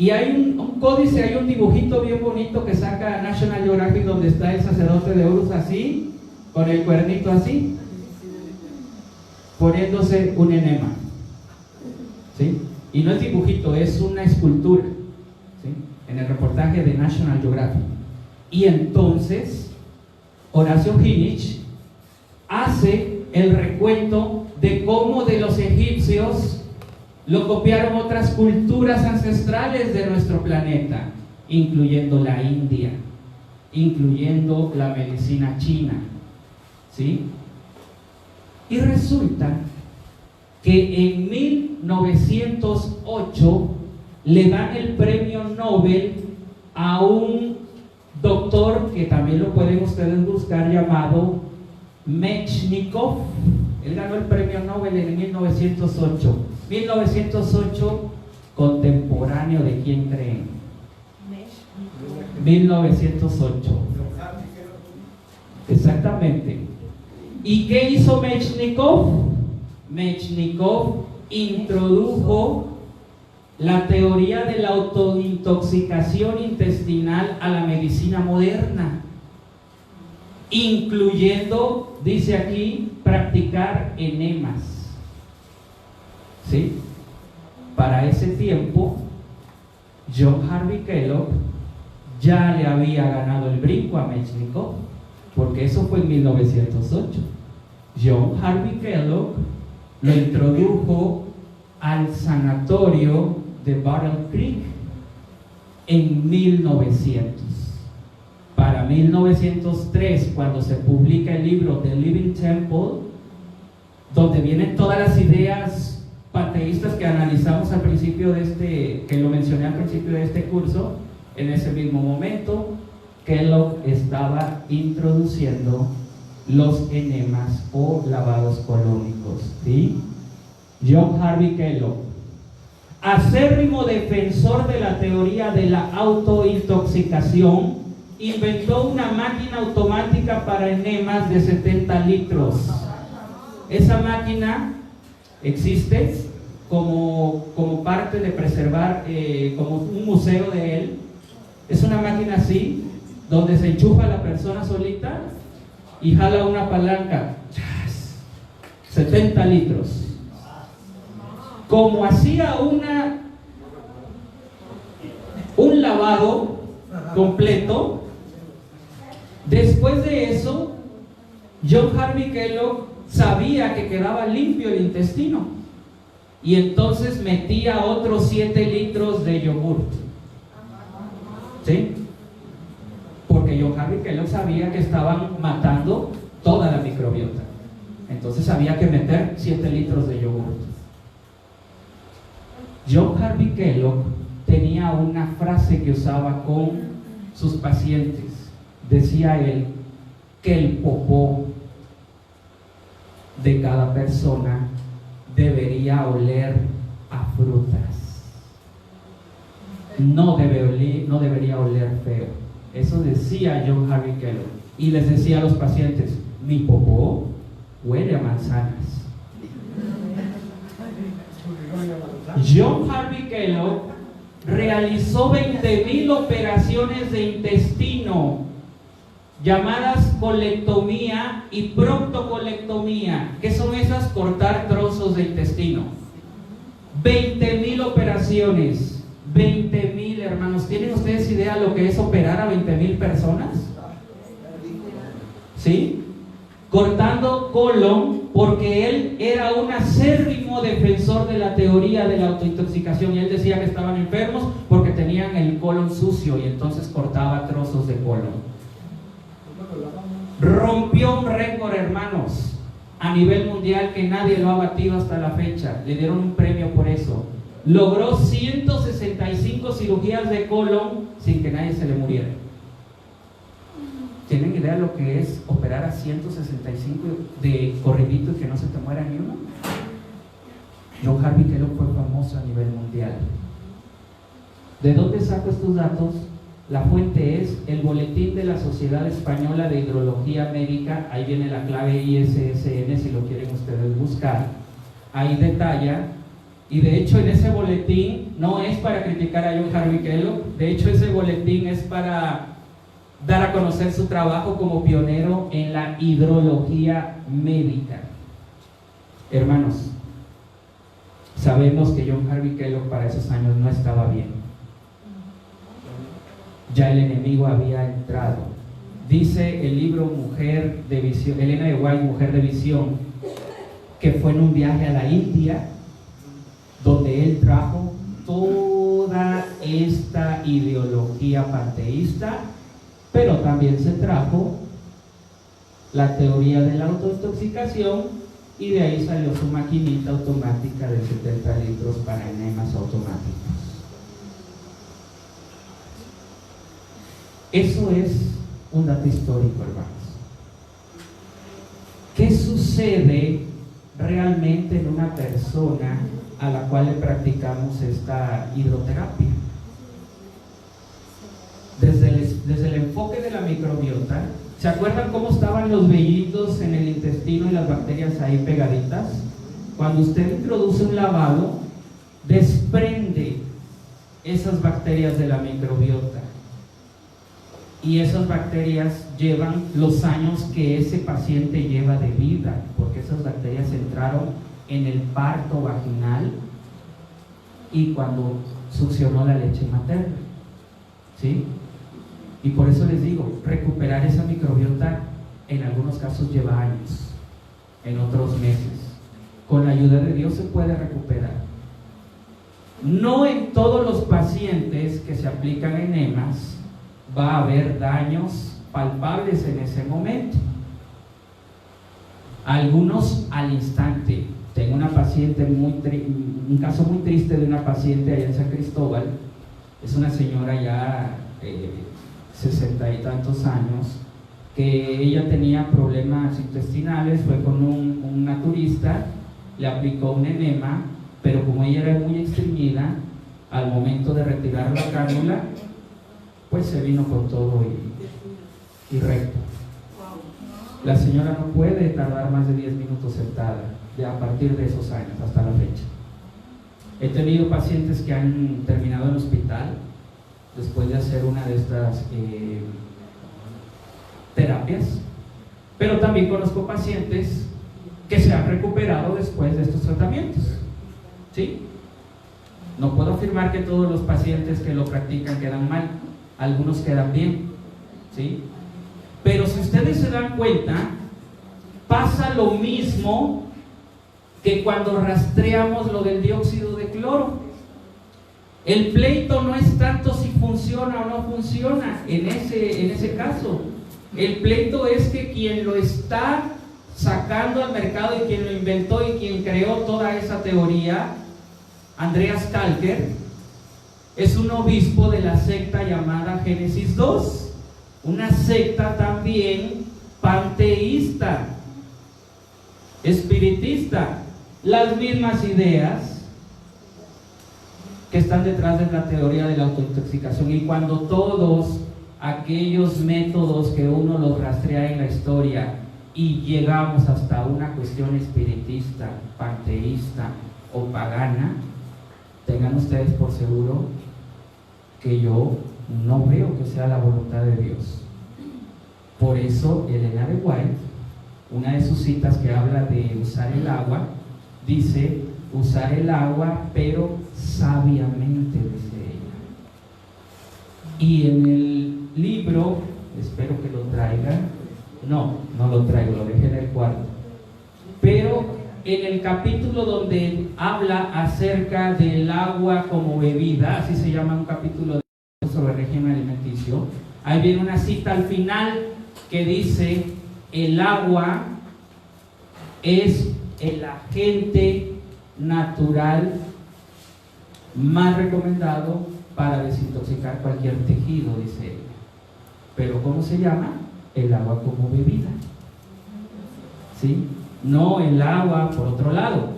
Y hay un códice, hay un dibujito bien bonito que saca National Geographic donde está el sacerdote de Horus así, con el cuernito así, poniéndose un enema, ¿sí? Y no es dibujito, es una escultura, ¿sí? En el reportaje de National Geographic. Y entonces Horacio Ginich hace el recuento de cómo de los egipcios lo copiaron otras culturas ancestrales de nuestro planeta, incluyendo la India, incluyendo la medicina china, ¿sí? Y resulta que en 1908 le dan el premio Nobel a un doctor que también lo pueden ustedes buscar, llamado Mechnikov. Él ganó el premio Nobel en 1908. 1908, contemporáneo de quién creen. 1908. Exactamente. ¿Y qué hizo Mechnikov? Mechnikov introdujo la teoría de la autointoxicación intestinal a la medicina moderna, incluyendo, dice aquí, practicar enemas. ¿Sí? Para ese tiempo, John Harvey Kellogg ya le había ganado el brinco a Mechnikov, porque eso fue en 1908. John Harvey Kellogg lo introdujo al sanatorio de Battle Creek en 1900. Para 1903, cuando se publica el libro The Living Temple, donde vienen todas las ideas panteístas que analizamos al principio de que lo mencioné al principio de este curso, en ese mismo momento Kellogg estaba introduciendo los enemas o lavados colónicos, ¿sí? John Harvey Kellogg, acérrimo defensor de la teoría de la autointoxicación, inventó una máquina automática para enemas de 70 litros. Esa máquina existe como parte de preservar, como un museo de él. Es una máquina así, donde se enchufa la persona solita y jala una palanca. 70 litros. Como hacía un lavado completo, después de eso, John Harvey Kellogg sabía que quedaba limpio el intestino y entonces metía otros 7 litros de yogurt, ¿sí? Porque John Harvey Kellogg sabía que estaban matando toda la microbiota, entonces había que meter 7 litros de yogurt. John Harvey Kellogg tenía una frase que usaba con sus pacientes. Decía él que el popó de cada persona debería oler a frutas. No debería oler feo. Eso decía John Harvey Kellogg. Y les decía a los pacientes: mi popó huele a manzanas. John Harvey Kellogg realizó 20,000 operaciones de intestino, llamadas colectomía y proctocolectomía. ¿Qué son esas? Cortar trozos de intestino. 20,000 operaciones. 20,000, hermanos. ¿Tienen ustedes idea lo que es operar a 20,000 personas? ¿Sí? Cortando colon, porque él era un acérrimo defensor de la teoría de la autointoxicación, y él decía que estaban enfermos porque tenían el colon sucio, y entonces cortaba trozos de colon. Rompió un récord, hermanos, a nivel mundial que nadie lo ha batido hasta la fecha. Le dieron un premio por eso. Logró 165 cirugías de colon sin que nadie se le muriera. ¿Tienen idea de lo que es operar a 165 de corridito y que no se te muera ni uno? John Harvey Kellogg fue famoso a nivel mundial. ¿De dónde saco estos datos? La fuente es el Boletín de la Sociedad Española de Hidrología Médica. Ahí viene la clave ISSN si lo quieren ustedes buscar. Ahí detalla Y de hecho en ese boletín no es para criticar a John Harvey Kellogg, de hecho ese boletín es para dar a conocer su trabajo como pionero en la hidrología médica. Hermanos, sabemos que John Harvey Kellogg para esos años no estaba bien. Ya el enemigo había entrado. Dice el libro Mujer de Visión, Elena de White, Mujer de Visión, que fue en un viaje a la India donde él trajo toda esta ideología panteísta, pero también se trajo la teoría de la autointoxicación, y de ahí salió su maquinita automática de 70 litros para enemas automáticos. Eso es un dato histórico, hermanos. ¿Qué sucede realmente en una persona a la cual le practicamos esta hidroterapia? Desde el enfoque de la microbiota, ¿se acuerdan cómo estaban los vellitos en el intestino y las bacterias ahí pegaditas? Cuando usted introduce un lavado, desprende esas bacterias de la microbiota, y esas bacterias llevan los años que ese paciente lleva de vida, porque esas bacterias entraron en el parto vaginal y cuando succionó la leche materna, ¿sí? Y por eso les digo, recuperar esa microbiota en algunos casos lleva años, en otros meses. Con la ayuda de Dios se puede recuperar. No en todos los pacientes que se aplican enemas va a haber daños palpables en ese momento. Algunos al instante. Tengo una paciente un caso muy triste de una paciente allá en San Cristóbal. Es una señora ya 60 y tantos años, que ella tenía problemas intestinales, fue con un naturista, le aplicó un enema, pero como ella era muy estreñida, al momento de retirar la cánula, pues se vino con todo y recto. La señora no puede tardar más de 10 minutos sentada, a partir de esos años hasta la fecha. He tenido pacientes que han terminado en hospital después de hacer una de estas terapias, pero también conozco pacientes que se han recuperado después de estos tratamientos, ¿sí? No puedo afirmar que todos los pacientes que lo practican quedan mal, algunos quedan bien, ¿sí? Pero si ustedes se dan cuenta, pasa lo mismo que cuando rastreamos lo del dióxido de cloro. El pleito no es tanto si funciona o no funciona en ese caso. El pleito es que quien lo está sacando al mercado y quien lo inventó y quien creó toda esa teoría, Andreas Kalker, es un obispo de la secta llamada Génesis 2, una secta también panteísta, espiritista, las mismas ideas que están detrás de la teoría de la autointoxicación. Y cuando todos aquellos métodos que uno los rastrea en la historia y llegamos hasta una cuestión espiritista, panteísta o pagana, tengan ustedes por seguro que yo no veo que sea la voluntad de Dios. Por eso Elena de White, una de sus citas que habla de usar el agua, dice: usar el agua pero sabiamente, dice ella. Y en el libro, espero que lo traiga, no lo traigo, lo dejé en el cuarto, pero en el capítulo donde habla acerca del agua como bebida, así se llama un capítulo sobre régimen alimenticio, ahí viene una cita al final que dice: el agua es el agente natural más recomendado para desintoxicar cualquier tejido, dice ella. Pero ¿cómo se llama? El agua como bebida, ¿sí? No el agua por otro lado.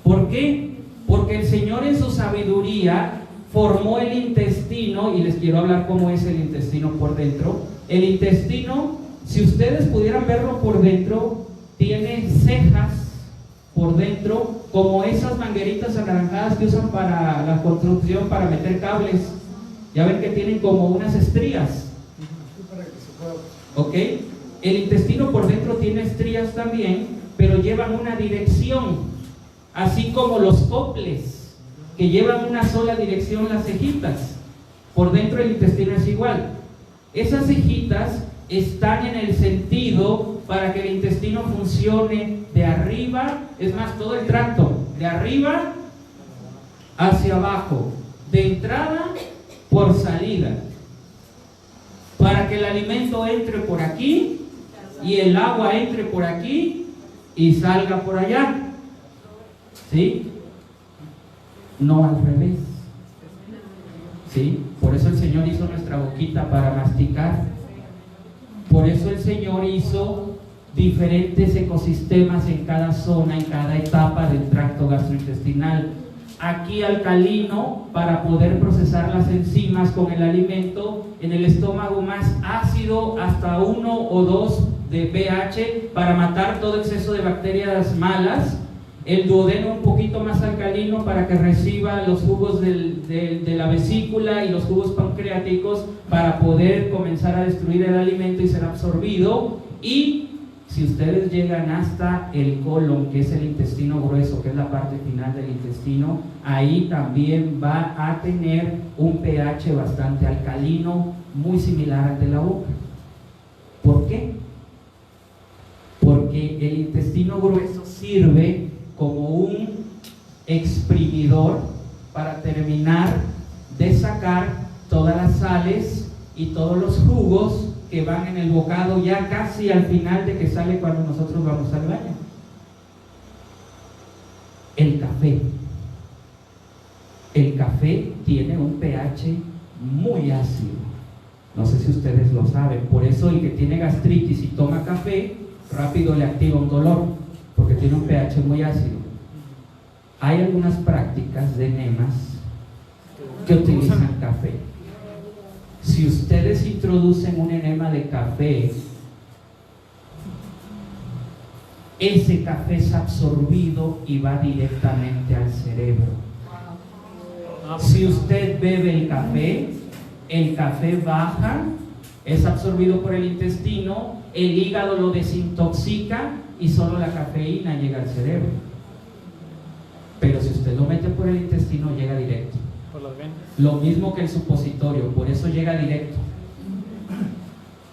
¿Por qué? Porque el Señor en su sabiduría formó el intestino, y les quiero hablar cómo es el intestino por dentro. El intestino, si ustedes pudieran verlo por dentro, tiene cejas por dentro como esas mangueritas anaranjadas que usan para la construcción, para meter cables. Ya ven que tienen como unas estrías. ¿Ok? El intestino por dentro tiene estrías también, pero llevan una dirección, así como los coples, que llevan una sola dirección las cejitas. Por dentro el intestino es igual. Esas cejitas están en el sentido para que el intestino funcione de arriba, es más, todo el tracto, de arriba hacia abajo, de entrada por salida, para que el alimento entre por aquí y el agua entre por aquí y salga por allá. ¿Sí? No al revés. ¿Sí? Por eso el Señor hizo nuestra boquita para masticar. Por eso el Señor hizo diferentes ecosistemas en cada zona, en cada etapa del tracto gastrointestinal. Aquí alcalino para poder procesar las enzimas con el alimento, en el estómago más ácido hasta 1 o 2 de pH para matar todo exceso de bacterias malas, el duodeno un poquito más alcalino para que reciba los jugos de la vesícula y los jugos pancreáticos para poder comenzar a destruir el alimento y ser absorbido. Y si ustedes llegan hasta el colon, que es el intestino grueso, que es la parte final del intestino, ahí también va a tener un pH bastante alcalino, muy similar al de la boca. ¿Por qué? Porque el intestino grueso sirve como un exprimidor para terminar de sacar todas las sales y todos los jugos que van en el bocado ya casi al final de que sale cuando nosotros vamos al baño. El café. El café tiene un pH muy ácido. No sé si ustedes lo saben. Por eso el que tiene gastritis y toma café, rápido le activa un dolor, porque tiene un pH muy ácido. Hay algunas prácticas de enemas que utilizan café. Si ustedes introducen un enema de café, ese café es absorbido y va directamente al cerebro. Si usted bebe el café baja, es absorbido por el intestino, el hígado lo desintoxica y solo la cafeína llega al cerebro. Pero si usted lo mete por el intestino, llega directo. Por las venas. Lo mismo que el supositorio, por eso llega directo.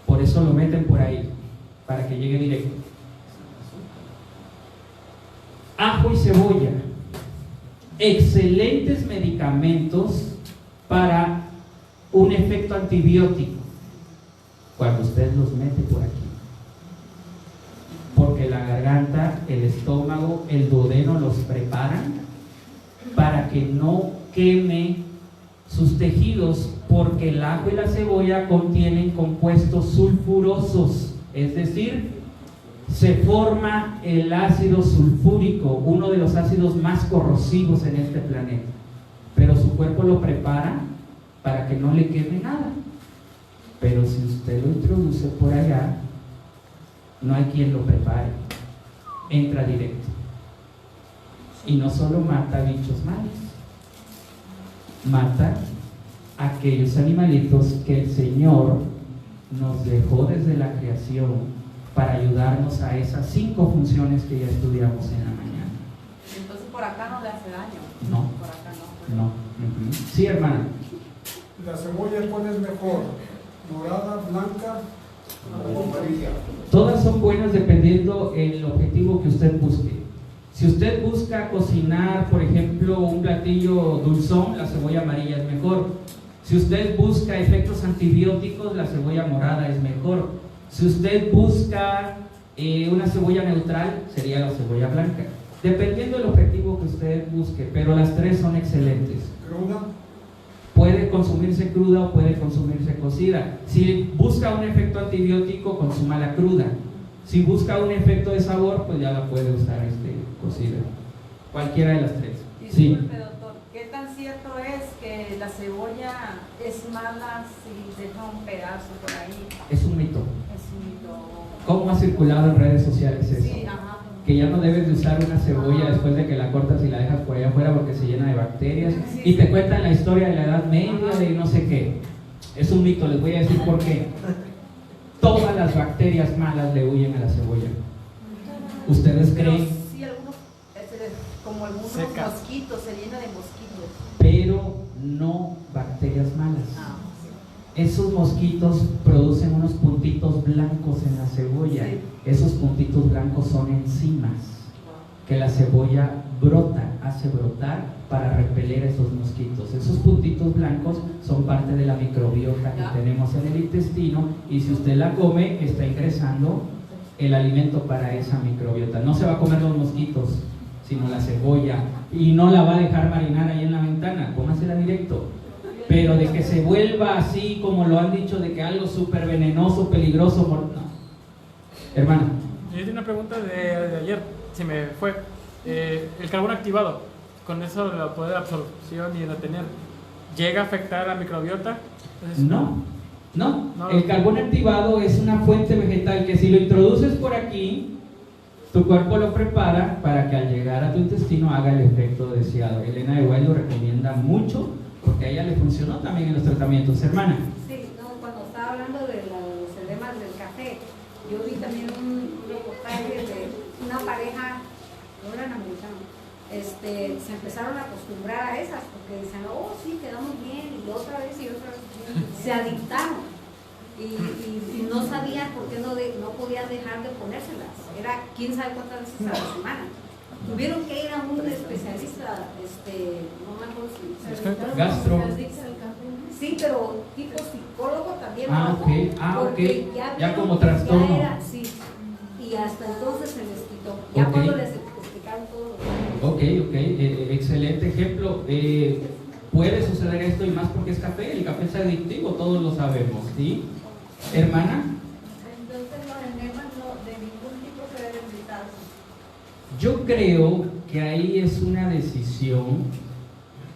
Por eso lo meten por ahí, para que llegue directo. Ajo y cebolla, excelentes medicamentos para un efecto antibiótico cuando usted los mete por aquí, porque la garganta, el estómago, el duodeno los preparan para que no queme sus tejidos, porque el ajo y la cebolla contienen compuestos sulfurosos, es decir, se forma el ácido sulfúrico, uno de los ácidos más corrosivos en este planeta, pero su cuerpo lo prepara para que no le queme nada. Pero si usted lo introduce por allá, no hay quien lo prepare, entra directo. Y no solo mata bichos malos, mata aquellos animalitos que el Señor nos dejó desde la creación para ayudarnos a esas 5 funciones que ya estudiamos en la mañana. Entonces por acá no le hace daño. No. Por acá no. No. Sí, hermana. ¿La cebolla cuál es mejor? ¿Morada, blanca o amarilla? Todas son buenas dependiendo el objetivo que usted busque. Si usted busca cocinar, por ejemplo, un platillo dulzón, la cebolla amarilla es mejor. Si usted busca efectos antibióticos, la cebolla morada es mejor. Si usted busca una cebolla neutral, sería la cebolla blanca. Dependiendo del objetivo que usted busque, pero las 3 son excelentes. ¿Cruda? Puede consumirse cruda o puede consumirse cocida. Si busca un efecto antibiótico, consúmala cruda. Si busca un efecto de sabor, pues ya la puede usar cocida. Cualquiera de las 3. Disculpe, doctor, ¿qué tan cierto es que la cebolla es mala si deja un pedazo por ahí? Es un mito. Es un mito. ¿Cómo ha circulado en redes sociales eso? Sí, ajá. que ya no debes de usar una cebolla después de que la cortas y la dejas por allá afuera porque se llena de bacterias, y te cuentan la historia de la Edad Media, de no sé qué. Es un mito, les voy a decir por qué. Todas las bacterias malas le huyen a la cebolla. ¿Ustedes Pero creen? sí, algunos, como algunos Seca. mosquitos, se llena de mosquitos. Pero no bacterias malas. Esos mosquitos producen unos puntitos blancos en la cebolla. Sí. Esos puntitos blancos son enzimas que la cebolla brota, hace brotar para repeler esos mosquitos. Esos puntitos blancos son parte de la microbiota que tenemos en el intestino, y si usted la come, está ingresando el alimento para esa microbiota. No se va a comer los mosquitos, sino la cebolla, y no la va a dejar marinar ahí en la ventana, cómasela directo. Pero de que se vuelva así como lo han dicho, de que algo súper venenoso, peligroso, no. Hermano. Yo hice una pregunta de ayer, si me fue. El carbón activado, con eso la poder de absorción y retener, ¿llega a afectar a la microbiota? Entonces, No. No. El carbón activado es una fuente vegetal que si lo introduces por aquí, tu cuerpo lo prepara para que al llegar a tu intestino haga el efecto deseado. Elena de White lo recomienda mucho porque a ella le funcionó también en los tratamientos. Hermana. Sí, no, cuando estaba hablando de los edemas del café, yo vi también un reportaje de una pareja, no eran americanos, se empezaron a acostumbrar a esas, porque decían, oh sí, quedamos bien, y otra vez, se adictaron, y no sabían por qué no podían dejar de ponérselas, era quién sabe cuántas veces a la semana. Tuvieron que ir a un especialista, no me acuerdo si... Gastro. Sí, pero tipo psicólogo también. Ok, porque ya como trastorno. Ya era, sí, y hasta entonces se les quitó. Ya cuando les explicaron todo lo que... Ok, excelente ejemplo. Puede suceder esto, y más porque es café. El café es adictivo, todos lo sabemos, ¿sí? Hermana. Entonces los enemas de ningún tipo se deben quitarse. Yo creo que ahí es una decisión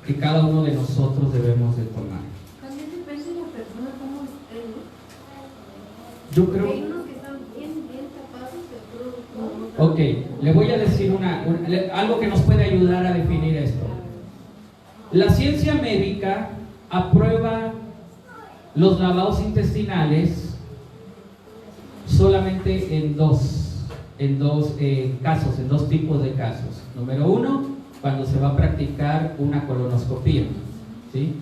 que cada uno de nosotros debemos de tomar. También depende de la persona cómo esté, ¿no? Yo creo... Hay unos que están bien tapados de todo. Ok, le voy a decir algo que nos puede ayudar a definir esto. La ciencia médica aprueba los lavados intestinales solamente en dos casos, en dos tipos de casos. Número uno, cuando se va a practicar una colonoscopía, ¿sí?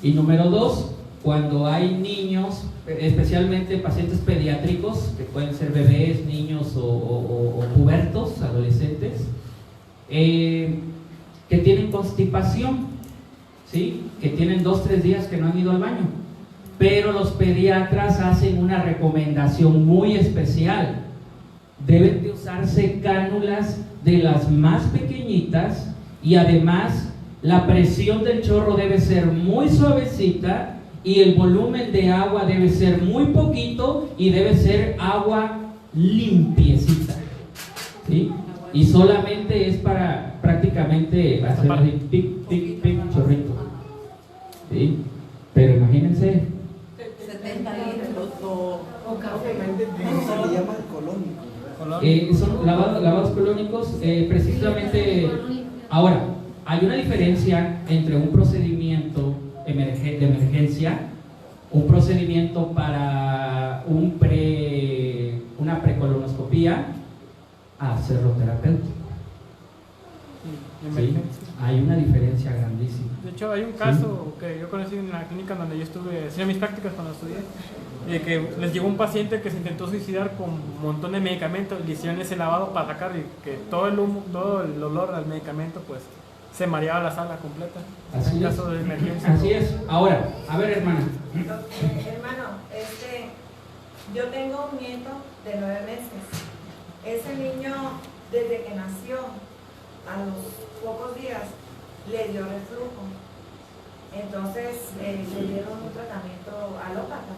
Y número dos, cuando hay niños, especialmente pacientes pediátricos, que pueden ser bebés, niños o pubertos, adolescentes, que tienen constipación, ¿sí? Que tienen 2-3 días que no han ido al baño. Pero los pediatras hacen una recomendación muy especial. Deben de usarse cánulas de las más pequeñitas, y además la presión del chorro debe ser muy suavecita, y el volumen de agua debe ser muy poquito, y debe ser agua limpiecita, ¿sí? Y solamente es para prácticamente hacer así, pic, chorrito, ¿sí? Pero imagínense. 70 litros. Se le llama colónico. Son lavados colónicos, precisamente. Ahora, hay una diferencia entre un procedimiento de emergencia, un procedimiento para una precolonoscopía, a hacerlo terapéutico. ¿Sí? Hay una diferencia grandísima. De hecho, hay un caso que yo conocí en la clínica donde yo estuve, hacía mis prácticas cuando estudié, de que les llegó un paciente que se intentó suicidar con un montón de medicamentos, le hicieron ese lavado para sacar, y que todo el humo, todo el olor al medicamento, pues se mareaba la sala completa. Así en es. caso de emergencia. Así es. Ahora, a ver, hermana. Hermano, yo tengo un nieto de 9 meses. Ese niño, desde que nació, a los pocos días, le dio reflujo. Entonces, le dieron un tratamiento alópata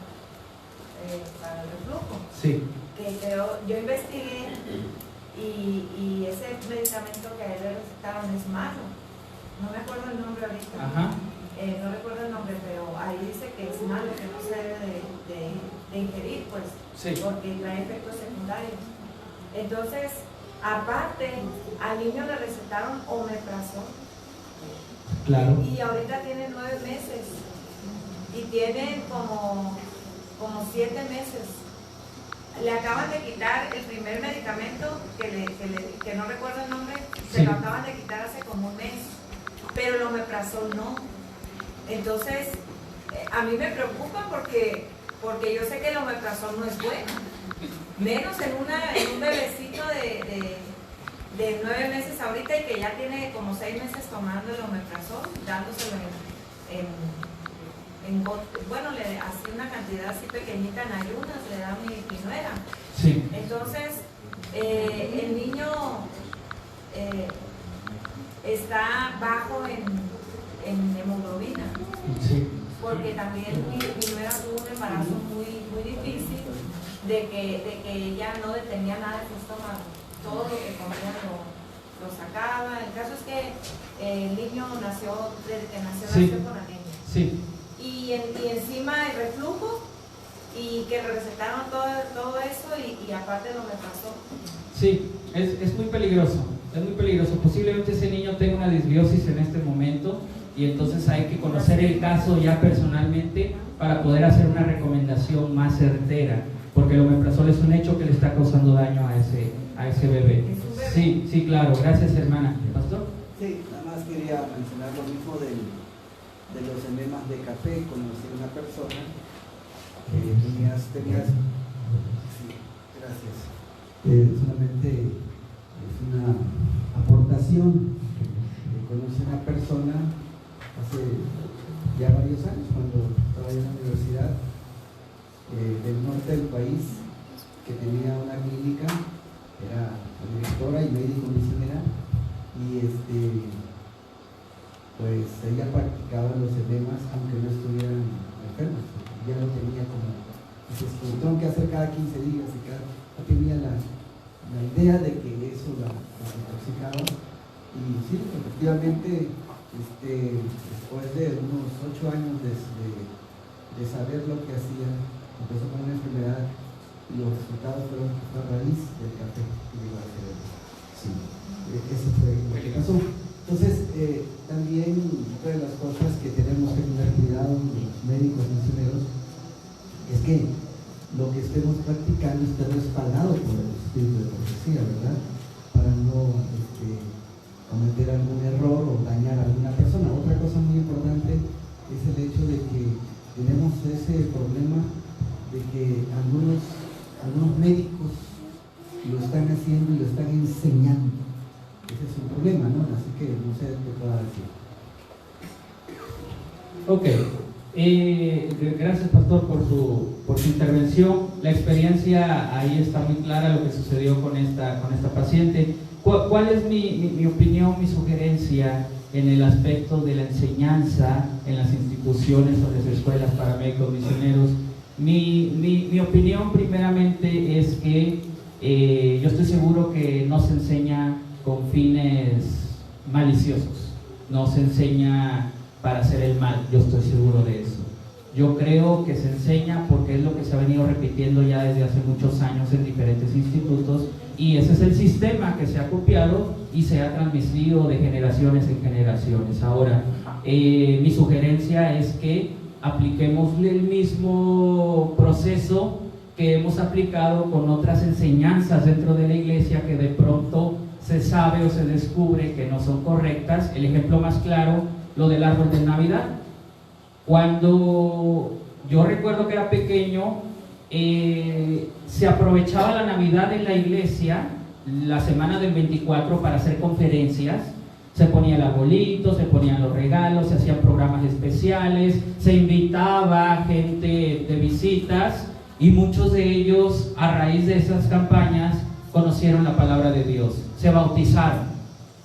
para el reflujo. Sí. Que yo investigué y ese medicamento que a él le recetaron es malo. No me acuerdo el nombre ahorita. Ajá. No recuerdo el nombre, pero ahí dice que es malo, que no se debe de ingerir, pues, Sí. porque trae efectos secundarios. Entonces, Aparte, al niño le recetaron omeprazol. Claro. Y ahorita tiene 9 meses. Y tiene como 7 meses. Le acaban de quitar el primer medicamento, que no recuerdo el nombre, se Sí. lo acaban de quitar hace como un mes. Pero el omeprazol no. Entonces, a mí me preocupa porque yo sé que el omeprazol no es bueno. Menos en un bebecito de 9 meses ahorita y que ya tiene como 6 meses tomando el omeprazol, dándoselo bueno, le hacía una cantidad así pequeñita en ayunas, le da mi nuera. Sí. Entonces, el niño está bajo en hemoglobina. Sí. Porque también mi nuera tuvo un embarazo muy difícil, de que ella no detenía nada en su estómago. Todo lo que comía lo sacaba. El caso es que el niño nació, desde que nació con anemia. Sí. Y encima el reflujo, y que le recetaron todo eso, y aparte lo repasó. Sí, es muy peligroso, es muy peligroso. Posiblemente ese niño tenga una disbiosis en este momento y entonces hay que conocer el caso ya personalmente para poder hacer una recomendación más certera, porque el omeprazol es un hecho que le está causando daño a ese bebé. Sí, sí, claro. Gracias, hermana. ¿Pastor? Sí, nada más quería mencionar lo mismo de los enemas de café. Conocí a una persona que tenías sí, gracias. Solamente es una aportación. Conocí a una persona hace ya varios años, cuando estaba en la universidad del norte del país, que tenía una clínica, era directora y médico misionera, y pues ella practicaba los enemas aunque no estuvieran enfermos, ya lo tenía como, dices, como tengo que hacer cada 15 días, y no tenía la idea de que eso la intoxicaba. Y sí, efectivamente, después de unos 8 años de saber lo que hacía, empezó con una enfermedad y los resultados fueron a raíz del café que llegó al cerebro. Sí, eso fue lo que pasó. Entonces, también otra de las cosas que tenemos que tener cuidado los médicos misioneros es que lo que estemos practicando esté respaldado por el espíritu de profecía, ¿verdad? Para no cometer algún error o dañar a alguna persona. Otra cosa muy importante es el hecho de que tenemos ese problema de que algunos médicos lo están haciendo y lo están enseñando. Ese es un problema, ¿no? Así que no sé qué pueda decir. Ok. Gracias, pastor, por su intervención. La experiencia ahí está muy clara, lo que sucedió con esta paciente. ¿Cuál es mi opinión, mi sugerencia en el aspecto de la enseñanza en las instituciones o las escuelas para médicos misioneros? Mi opinión primeramente es que yo estoy seguro que no se enseña con fines maliciosos, no se enseña para hacer el mal, yo estoy seguro de eso. Yo creo que se enseña porque es lo que se ha venido repitiendo ya desde hace muchos años en diferentes institutos, y ese es el sistema que se ha copiado y se ha transmitido de generaciones en generaciones. Ahora, mi sugerencia es que apliquemos el mismo proceso que hemos aplicado con otras enseñanzas dentro de la iglesia que de pronto se sabe o se descubre que no son correctas. El ejemplo más claro, lo del árbol de Navidad. Cuando yo recuerdo que era pequeño, se aprovechaba la Navidad en la iglesia, la semana del 24, para hacer conferencias. Se ponía el arbolito, se ponían los regalos, se hacían programas especiales, se invitaba gente de visitas, y muchos de ellos, a raíz de esas campañas, conocieron la palabra de Dios, se bautizaron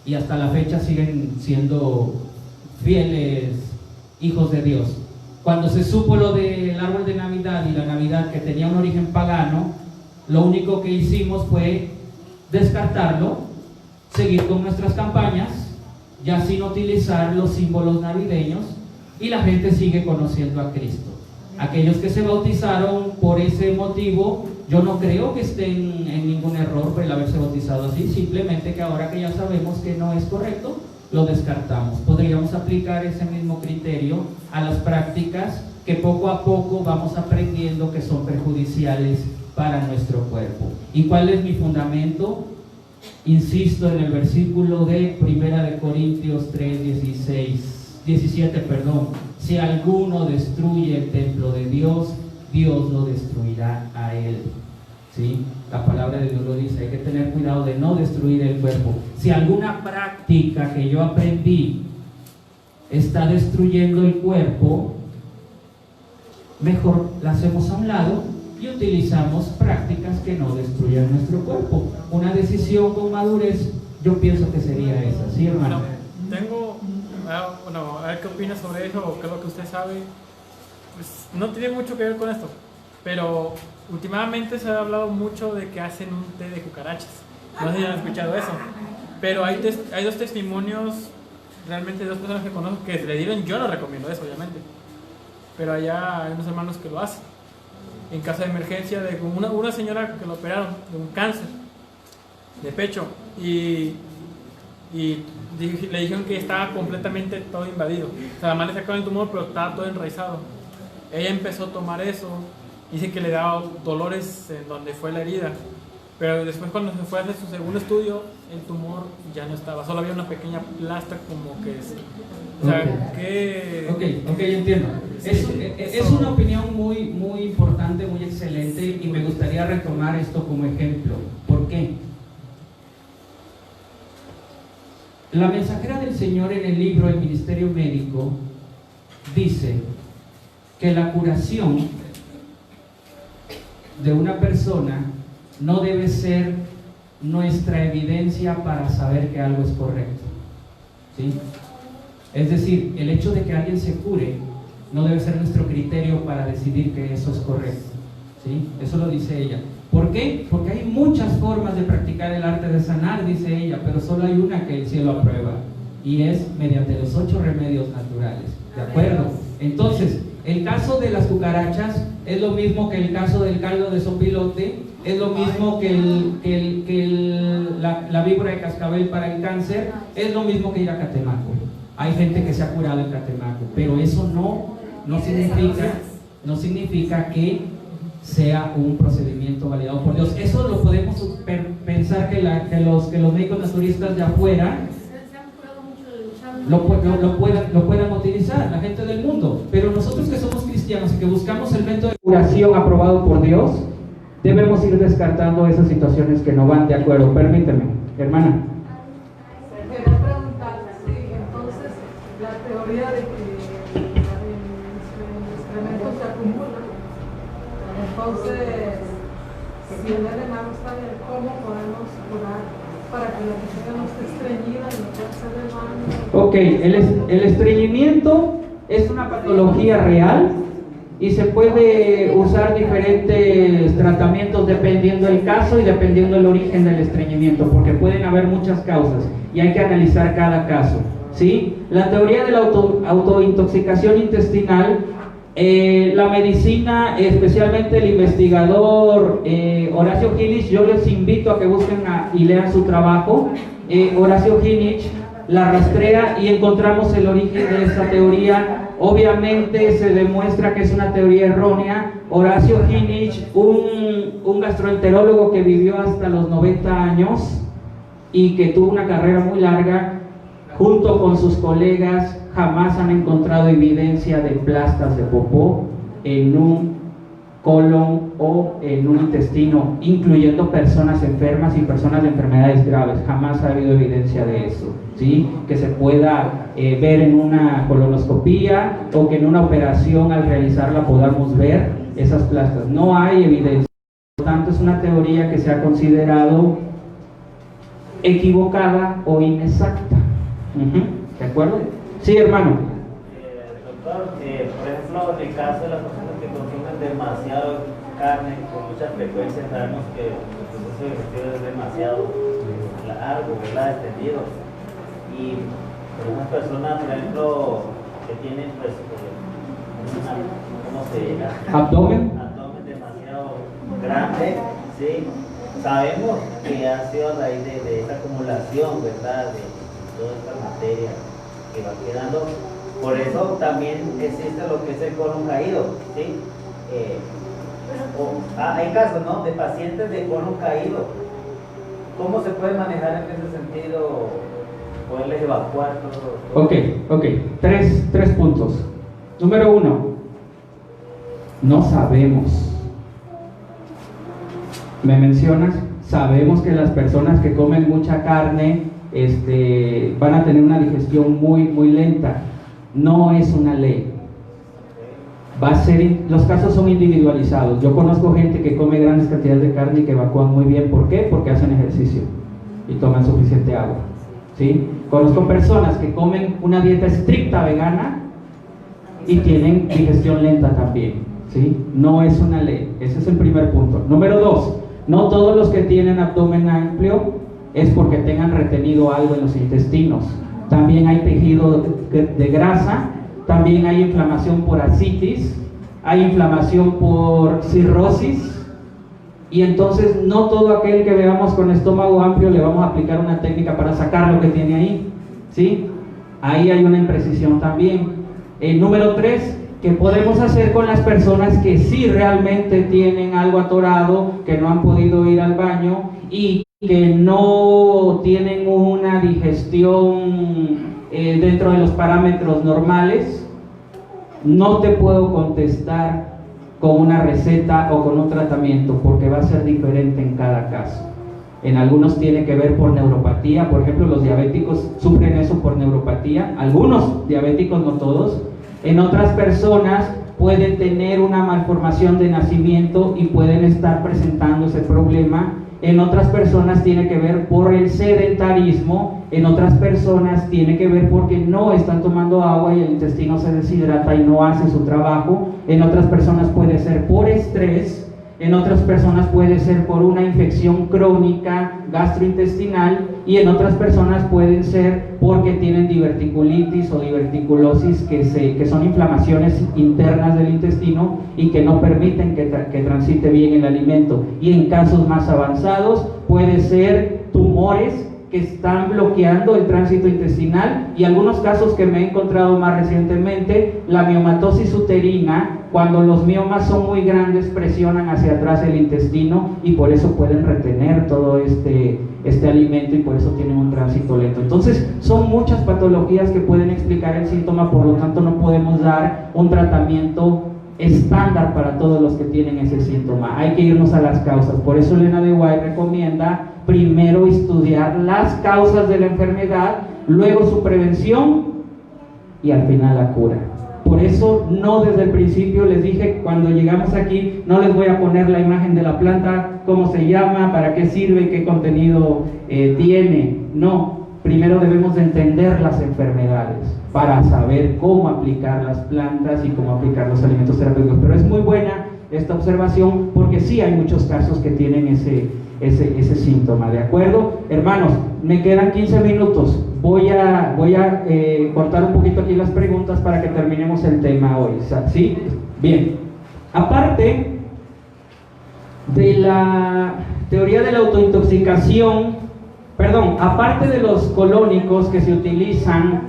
y hasta la fecha siguen siendo fieles hijos de Dios. Cuando se supo lo del árbol de Navidad y la Navidad, que tenía un origen pagano, lo único que hicimos fue descartarlo, seguir con nuestras campañas, ya sin utilizar los símbolos navideños, y la gente sigue conociendo a Cristo. Aquellos que se bautizaron por ese motivo, yo no creo que estén en ningún error por el haberse bautizado así, simplemente que ahora que ya sabemos que no es correcto, lo descartamos. Podríamos aplicar ese mismo criterio a las prácticas que poco a poco vamos aprendiendo que son perjudiciales para nuestro cuerpo. ¿Y cuál es mi fundamento? Insisto en el versículo de 1 Corintios 3, 17, si alguno destruye el templo de Dios, Dios lo destruirá a él. ¿Sí? La palabra de Dios lo dice, hay que tener cuidado de no destruir el cuerpo. Si alguna práctica que yo aprendí está destruyendo el cuerpo, mejor la hacemos a un lado y utilizamos prácticas que no destruyan nuestro cuerpo. Una decisión con madurez, yo pienso que sería esa, ¿sí, hermano? A ver qué opinas sobre eso, o qué es lo que usted sabe. Pues no tiene mucho que ver con esto, pero últimamente se ha hablado mucho de que hacen un té de cucarachas. No sé si han escuchado eso, pero hay dos testimonios, realmente dos personas que conozco que se le dieron. Yo no recomiendo eso, obviamente, pero allá hay unos hermanos que lo hacen en caso de emergencia, de una señora que lo operaron de un cáncer de pecho y le dijeron que estaba completamente todo invadido. O sea, además le sacaron el tumor, pero estaba todo enraizado. Ella empezó a tomar eso, dice que le daba dolores en donde fue la herida, pero después cuando se fue a hacer su segundo estudio, el tumor ya no estaba, solo había una pequeña plasta como que es... O sea, Ok, entiendo. Es una opinión muy, muy importante, muy excelente, y me gustaría retomar esto como ejemplo. ¿Por qué? La mensajera del Señor en el libro El Ministerio Médico dice que la curación de una persona no debe ser nuestra evidencia para saber que algo es correcto, ¿sí? Es decir, el hecho de que alguien se cure no debe ser nuestro criterio para decidir que eso es correcto, ¿sí? Eso lo dice ella. ¿Por qué? Porque hay muchas formas de practicar el arte de sanar, dice ella, pero solo hay una que el cielo aprueba, y es mediante los 8 remedios naturales. ¿De acuerdo? Entonces, el caso de las cucarachas es lo mismo que el caso del caldo de sopilote, es lo mismo que la víbora de cascabel para el cáncer, es lo mismo que ir a Catemaco. Hay gente que se ha curado en Catemaco, pero eso no significa que sea un procedimiento validado por Dios. Eso lo podemos pensar que los médicos naturistas de afuera lo puedan utilizar, la gente del mundo, pero nosotros que somos cristianos y que buscamos el método de curación aprobado por Dios, debemos ir descartando esas situaciones que no van de acuerdo. Permíteme, hermana. Quería preguntarle, sí, entonces la teoría de que el excremento se acumula, entonces si el hermano está bien, ¿cómo podemos curar para que la persona no esté estreñida y no pueda hacer el baño? Ok, el estreñimiento es una patología real y se puede usar diferentes tratamientos dependiendo del caso y dependiendo del origen del estreñimiento, porque pueden haber muchas causas y hay que analizar cada caso, ¿sí? La teoría de la autointoxicación intestinal, la medicina, especialmente el investigador Horacio Ginich, yo les invito a que busquen y lean su trabajo. Horacio Ginich la rastrea y encontramos el origen de esta teoría. Obviamente se demuestra que es una teoría errónea. Horacio Ginich, un gastroenterólogo que vivió hasta los 90 años y que tuvo una carrera muy larga, junto con sus colegas, jamás han encontrado evidencia de plastas de popó en un colon o en un intestino, incluyendo personas enfermas y personas de enfermedades graves. Jamás ha habido evidencia de eso, ¿sí? Que se pueda ver en una colonoscopía o que en una operación al realizarla podamos ver esas plastas. No hay evidencia. Por lo tanto, es una teoría que se ha considerado equivocada o inexacta. ¿De acuerdo? Sí, hermano. Doctor, por ejemplo, en el caso de las personas que consumen demasiado carne con mucha frecuencia, sabemos que el proceso digestivo es demasiado largo, ¿verdad? Extendido. Y algunas personas, por ejemplo, que tienen pues, ¿cómo se diga? Abdomen. Abdomen demasiado grande, ¿sí? Sabemos que ha sido a raíz de esta acumulación, ¿verdad? De toda esta materia que va quedando. Por eso también existe lo que es el colon caído, ¿sí? Hay casos, ¿no?, de pacientes de colon caído. ¿Cómo se puede manejar en ese sentido? ¿Poderles evacuar todo? Ok. Tres puntos. Número 1, no sabemos. ¿Me mencionas? Sabemos que las personas que comen mucha carne van a tener una digestión muy lenta. No es una ley. Los casos son individualizados. Yo conozco gente que come grandes cantidades de carne y que evacúan muy bien. ¿Por qué? Porque hacen ejercicio y toman suficiente agua, ¿sí? Conozco personas que comen una dieta estricta vegana y tienen digestión lenta también, ¿sí? No es una ley. Ese es el primer punto. Número 2, no todos los que tienen abdomen amplio es porque tengan retenido algo en los intestinos. También hay tejido de grasa, también hay inflamación por ascitis, hay inflamación por cirrosis, y entonces no todo aquel que veamos con estómago amplio le vamos a aplicar una técnica para sacar lo que tiene ahí, ¿sí? Ahí hay una imprecisión también. Número 3, ¿qué podemos hacer con las personas que sí realmente tienen algo atorado, que no han podido ir al baño y que no tienen una digestión dentro de los parámetros normales? No te puedo contestar con una receta o con un tratamiento porque va a ser diferente en cada caso. En algunos tiene que ver por neuropatía, por ejemplo, los diabéticos sufren eso por neuropatía, algunos diabéticos, no todos. En otras personas pueden tener una malformación de nacimiento y pueden estar presentando ese problema. En otras personas tiene que ver por el sedentarismo, en otras personas tiene que ver porque no están tomando agua y el intestino se deshidrata y no hace su trabajo. En otras personas puede ser por estrés, en otras personas puede ser por una infección crónica gastrointestinal, y en otras personas pueden ser porque tienen diverticulitis o diverticulosis, que son inflamaciones internas del intestino y que no permiten que transite bien el alimento. Y en casos más avanzados puede ser tumores que están bloqueando el tránsito intestinal, y algunos casos que me he encontrado más recientemente, la miomatosis uterina, cuando los miomas son muy grandes presionan hacia atrás el intestino y por eso pueden retener todo este alimento y por eso tienen un tránsito lento. Entonces son muchas patologías que pueden explicar el síntoma, por lo tanto no podemos dar un tratamiento estándar para todos los que tienen ese síntoma. Hay que irnos a las causas. Por eso Elena de White recomienda primero estudiar las causas de la enfermedad, luego su prevención y al final la cura. Por eso no desde el principio les dije, cuando llegamos aquí, no les voy a poner la imagen de la planta, cómo se llama, para qué sirve, qué contenido tiene. No, primero debemos de entender las enfermedades para saber cómo aplicar las plantas y cómo aplicar los alimentos terapéuticos. Pero es muy buena esta observación porque sí hay muchos casos que tienen ese síntoma, ¿de acuerdo? Hermanos, me quedan 15 minutos. Voy a cortar un poquito aquí las preguntas para que terminemos el tema hoy, ¿sí? Bien, aparte de la teoría de la autointoxicación, aparte de los colónicos que se utilizan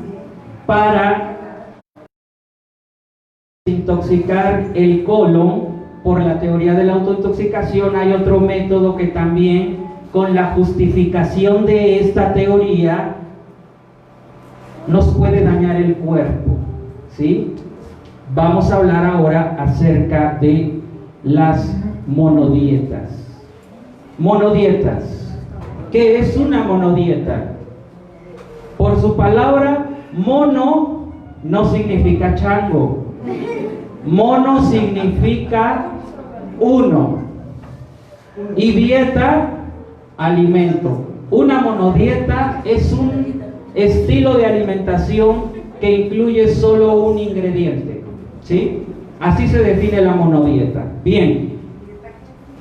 para intoxicar el colon, por la teoría de la autointoxicación hay otro método que también, con la justificación de esta teoría, nos puede dañar el cuerpo, ¿sí? Vamos a hablar ahora acerca de las monodietas. Monodietas. ¿Qué es una monodieta? Por su palabra, mono no significa chango. Mono significa uno. Y dieta, alimento. Una monodieta es un estilo de alimentación que incluye solo un ingrediente, ¿sí? Así se define la monodieta. Bien,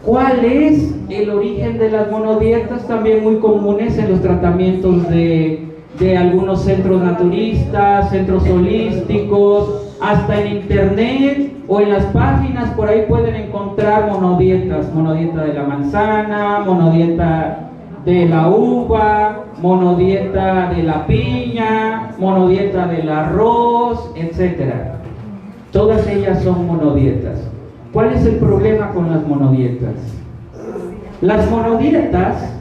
¿cuál es el origen de las monodietas? También muy comunes en los tratamientos de algunos centros naturistas, centros holísticos. hasta en internet o en las páginas por ahí pueden encontrar monodietas, monodieta de la manzana, monodieta de la uva, monodieta de la piña, monodieta del arroz, etc. Todas ellas son monodietas. ¿Cuál es el problema con las monodietas? Las monodietas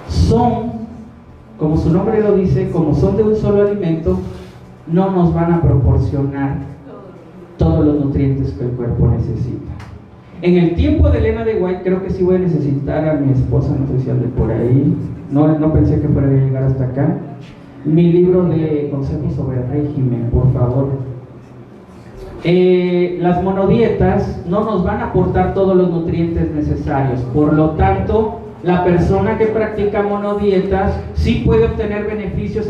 son, como su nombre lo dice, como son de un solo alimento, no nos van a proporcionar todos los nutrientes que el cuerpo necesita. En el tiempo de Elena de White, creo que sí voy a necesitar a mi esposa, no sé si ande por ahí, no pensé que fuera a llegar hasta acá, mi libro de consejos sobre régimen, por favor. Las monodietas no nos van a aportar todos los nutrientes necesarios, por lo tanto, la persona que practica monodietas sí puede obtener beneficios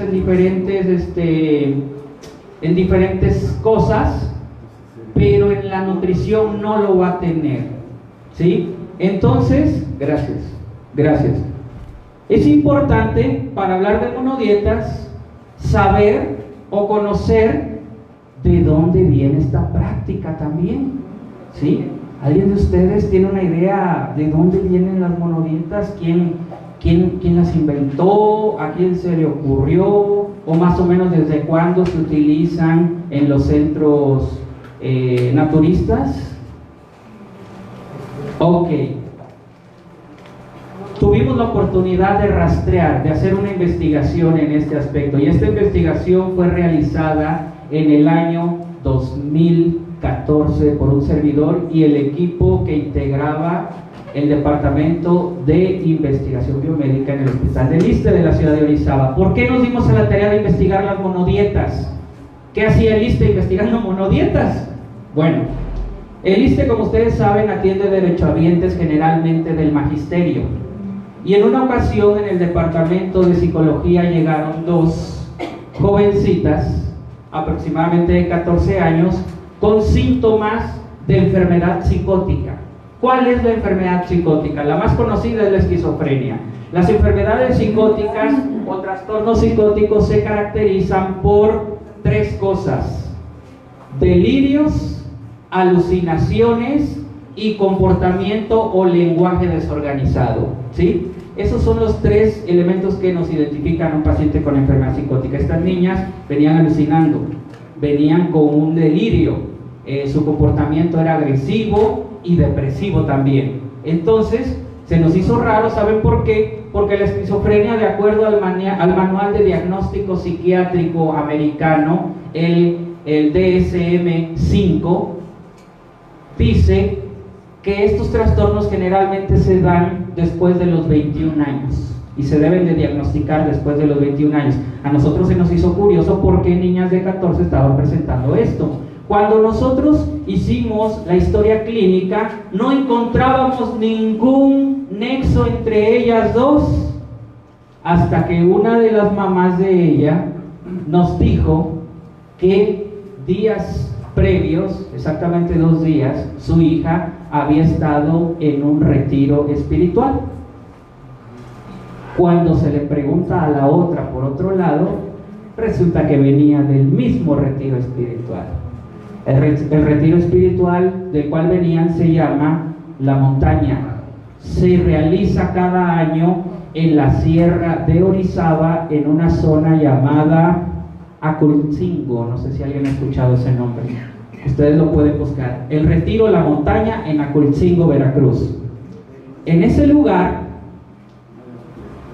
en diferentes cosas, pero en la nutrición no lo va a tener, ¿sí? Entonces, gracias. Es importante para hablar de monodietas saber o conocer de dónde viene esta práctica también, ¿sí? ¿Alguien de ustedes tiene una idea de dónde vienen las monodietas? ¿Quién las inventó? ¿A quién se le ocurrió? ¿O más o menos desde cuándo se utilizan en los centros naturistas? Ok. Tuvimos la oportunidad de rastrear, de hacer una investigación en este aspecto, y esta investigación fue realizada en el año 2014 por un servidor y el equipo que integraba el Departamento de Investigación Biomédica en el Hospital del ISSSTE de la ciudad de Orizaba. ¿Por qué nos dimos a la tarea de investigar las monodietas? ¿Qué hacía el ISSSTE investigando monodietas? Bueno, el ISSSTE, como ustedes saben, atiende derechohabientes generalmente del magisterio. Y en una ocasión en el departamento de psicología llegaron dos jovencitas, aproximadamente de 14 años, con síntomas de enfermedad psicótica. ¿Cuál es la enfermedad psicótica? La más conocida es la esquizofrenia. Las enfermedades psicóticas o trastornos psicóticos se caracterizan por tres cosas: delirios, alucinaciones y comportamiento o lenguaje desorganizado, ¿sí? Esos son los tres elementos que nos identifican a un paciente con enfermedad psicótica. Estas niñas venían alucinando, venían con un delirio, su comportamiento era agresivo y depresivo también. Entonces, se nos hizo raro, ¿saben por qué? Porque la esquizofrenia, de acuerdo al manual de diagnóstico psiquiátrico americano, el DSM-5, dice que estos trastornos generalmente se dan después de los 21 años y se deben de diagnosticar después de los 21 años. A nosotros se nos hizo curioso por qué niñas de 14 estaban presentando esto. Cuando nosotros hicimos la historia clínica, no encontrábamos ningún nexo entre ellas dos, hasta que una de las mamás de ella nos dijo que días previos, exactamente 2 días, su hija había estado en un retiro espiritual. Cuando se le pregunta a la otra por otro lado, resulta que venía del mismo retiro espiritual. El retiro espiritual del cual venían se llama La Montaña. Se realiza cada año en la sierra de Orizaba, en una zona llamada Acultzingo. No sé si alguien ha escuchado ese nombre. Ustedes lo pueden buscar. El retiro La Montaña en Acultzingo, Veracruz. En ese lugar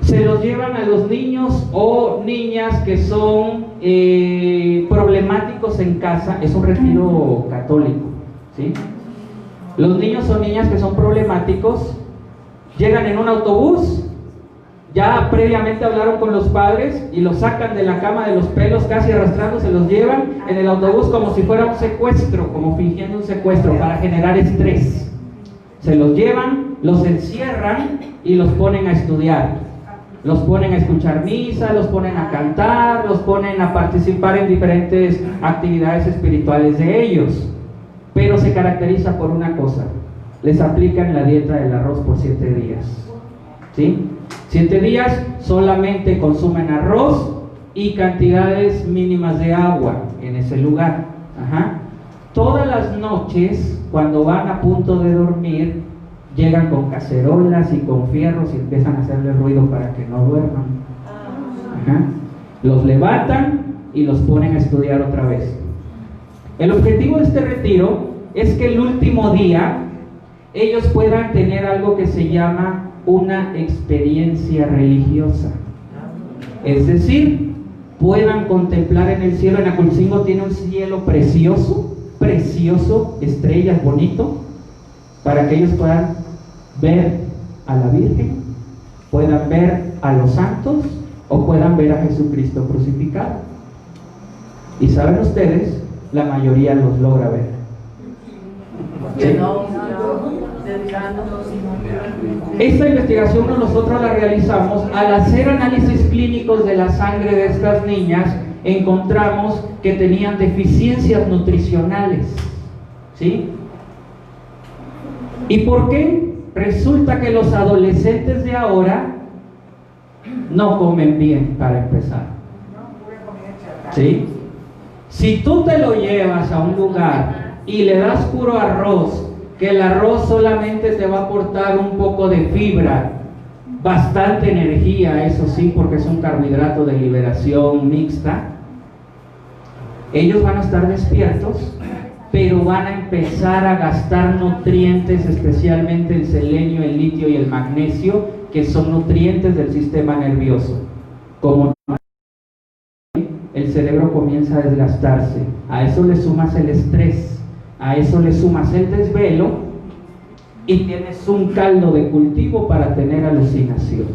se los llevan a los niños o niñas que son problemáticos en casa. Es un retiro católico, ¿sí? Los niños o niñas que son problemáticos llegan en un autobús. Ya previamente hablaron con los padres y los sacan de la cama de los pelos, casi arrastrando, se los llevan en el autobús como si fuera un secuestro, como fingiendo un secuestro para generar estrés. Se los llevan, los encierran y los ponen a estudiar. Los ponen a escuchar misa, los ponen a cantar, los ponen a participar en diferentes actividades espirituales de ellos. Pero se caracteriza por una cosa: les aplican la dieta del arroz por 7 días, ¿sí? 7 días solamente consumen arroz y cantidades mínimas de agua en ese lugar. Ajá. Todas las noches, cuando van a punto de dormir, llegan con cacerolas y con fierros y empiezan a hacerle ruido para que no duerman. Ajá. Los levantan y los ponen a estudiar otra vez. El objetivo de este retiro es que el último día ellos puedan tener algo que se llama una experiencia religiosa. Es decir, puedan contemplar en el cielo. En Aculcingo tiene un cielo precioso, precioso, estrellas, bonito, para que ellos puedan ver a la Virgen, puedan ver a los santos o puedan ver a Jesucristo crucificado. Y saben ustedes, la mayoría los logra ver. ¿Sí? Esta investigación nosotros la realizamos al hacer análisis clínicos de la sangre de estas niñas. Encontramos que tenían deficiencias nutricionales. ¿Sí? ¿Y por qué? Resulta que los adolescentes de ahora no comen bien, para empezar. ¿Sí? Si tú te lo llevas a un lugar y le das puro arroz, que el arroz solamente te va a aportar un poco de fibra, bastante energía, eso sí, porque es un carbohidrato de liberación mixta, ellos van a estar despiertos, pero van a empezar a gastar nutrientes, especialmente el selenio, el litio y el magnesio, que son nutrientes del sistema nervioso. Como el cerebro comienza a desgastarse, a eso le sumas el estrés, a eso le sumas el desvelo y tienes un caldo de cultivo para tener alucinaciones.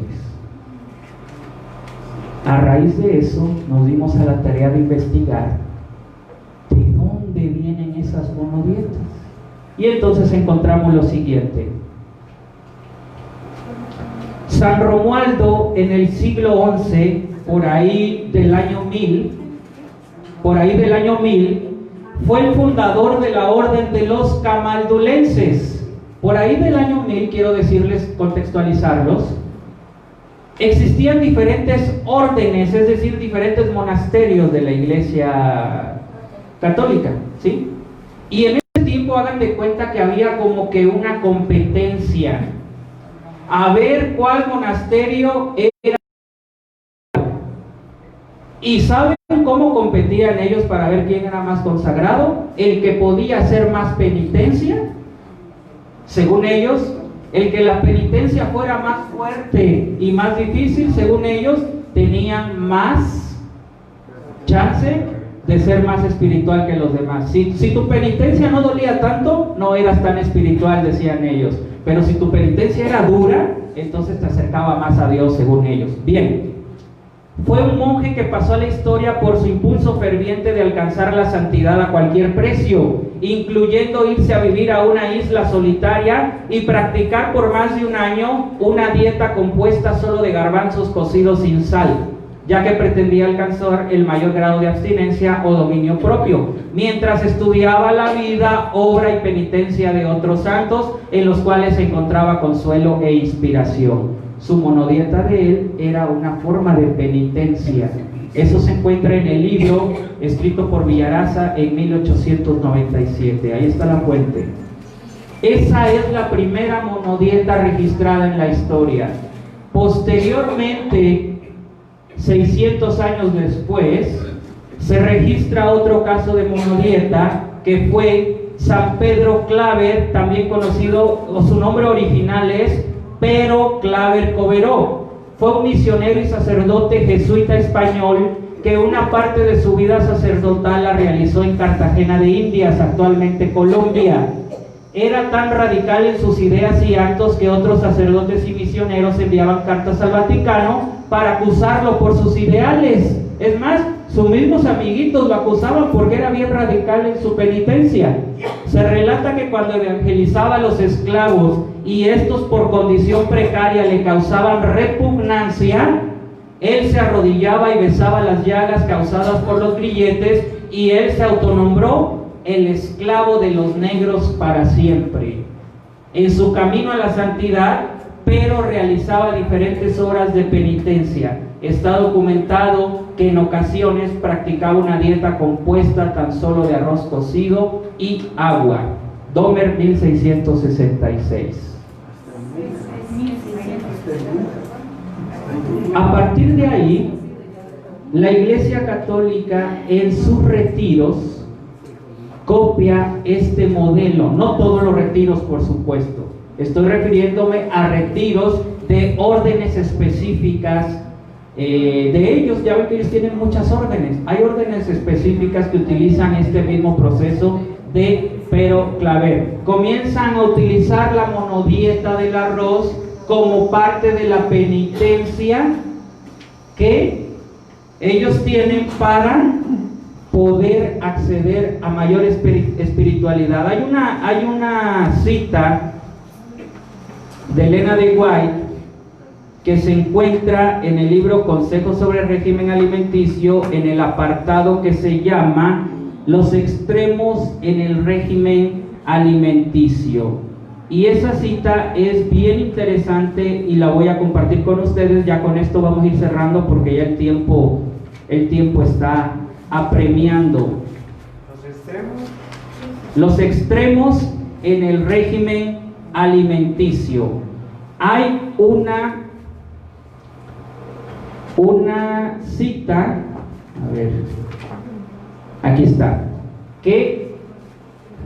A raíz de eso nos dimos a la tarea de investigar de dónde vienen esas monodietas. Y entonces encontramos lo siguiente. San Romualdo en el siglo XI, por ahí del año 1000, fue el fundador de la orden de los camaldulenses. Por ahí del año 1000, quiero decirles, contextualizarlos, existían diferentes órdenes, es decir, diferentes monasterios de la Iglesia Católica, ¿sí? Y en ese tiempo hagan de cuenta que había como que una competencia, a ver cuál monasterio era. ¿Y saben cómo competían ellos para ver quién era más consagrado? El que podía hacer más penitencia, según ellos, el que la penitencia fuera más fuerte y más difícil, según ellos, tenían más chance de ser más espiritual que los demás. Si tu penitencia no dolía tanto, no eras tan espiritual, decían ellos. Pero si tu penitencia era dura, entonces te acercaba más a Dios, según ellos. Bien. Fue un monje que pasó a la historia por su impulso ferviente de alcanzar la santidad a cualquier precio, incluyendo irse a vivir a una isla solitaria y practicar por más de un año una dieta compuesta solo de garbanzos cocidos sin sal, ya que pretendía alcanzar el mayor grado de abstinencia o dominio propio, mientras estudiaba la vida, obra y penitencia de otros santos, en los cuales encontraba consuelo e inspiración. Su monodieta de él era una forma de penitencia. Eso se encuentra en el libro escrito por Villaraza en 1897. Ahí está la fuente. Esa es la primera monodieta registrada en la historia. Posteriormente, 600 años después, se registra otro caso de monodieta que fue San Pedro Claver, también conocido, o su nombre original es Pero Claver Coveró. Fue un misionero y sacerdote jesuita español que una parte de su vida sacerdotal la realizó en Cartagena de Indias, actualmente Colombia. Era tan radical en sus ideas y actos que otros sacerdotes y misioneros enviaban cartas al Vaticano para acusarlo por sus ideales. Es más, sus mismos amiguitos lo acusaban porque era bien radical en su penitencia. Se relata que cuando evangelizaba a los esclavos y estos por condición precaria le causaban repugnancia, él se arrodillaba y besaba las llagas causadas por los grilletes y él se autonombró el esclavo de los negros para siempre. En su camino a la santidad, pero realizaba diferentes obras de penitencia. Está documentado que en ocasiones practicaba una dieta compuesta tan solo de arroz cocido y agua. Domer 1666. A partir de ahí, la Iglesia Católica en sus retiros copia este modelo. No todos los retiros, por supuesto. Estoy refiriéndome a retiros de órdenes específicas de ellos. Ya ven que ellos tienen muchas órdenes. Hay órdenes específicas que utilizan este mismo proceso de Pero Claver. Comienzan a utilizar la monodieta del arroz como parte de la penitencia que ellos tienen para poder acceder a mayor espiritualidad. Hay una cita de Elena de White que se encuentra en el libro Consejos sobre el régimen alimenticio, en el apartado que se llama Los extremos en el régimen alimenticio. Y esa cita es bien interesante y la voy a compartir con ustedes. Ya con esto vamos a ir cerrando porque ya el tiempo está apremiando. Los extremos en el régimen alimenticio. Hay una cita, a ver, aquí está, que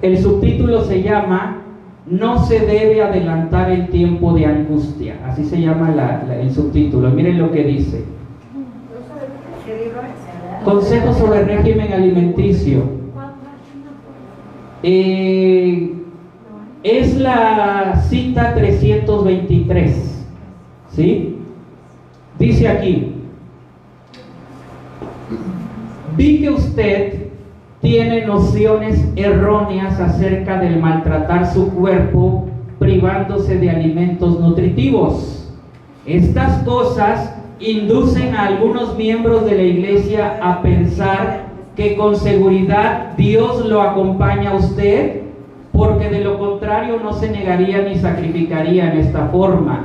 el subtítulo se llama No se debe adelantar el tiempo de angustia. Así se llama el subtítulo. Miren lo que dice. Consejos sobre el régimen alimenticio. Es la cita 323. ¿Sí? Dice aquí: vi que usted tiene nociones erróneas acerca del maltratar su cuerpo privándose de alimentos nutritivos. Estas cosas inducen a algunos miembros de la iglesia a pensar que con seguridad Dios lo acompaña a usted, porque de lo contrario no se negaría ni sacrificaría en esta forma.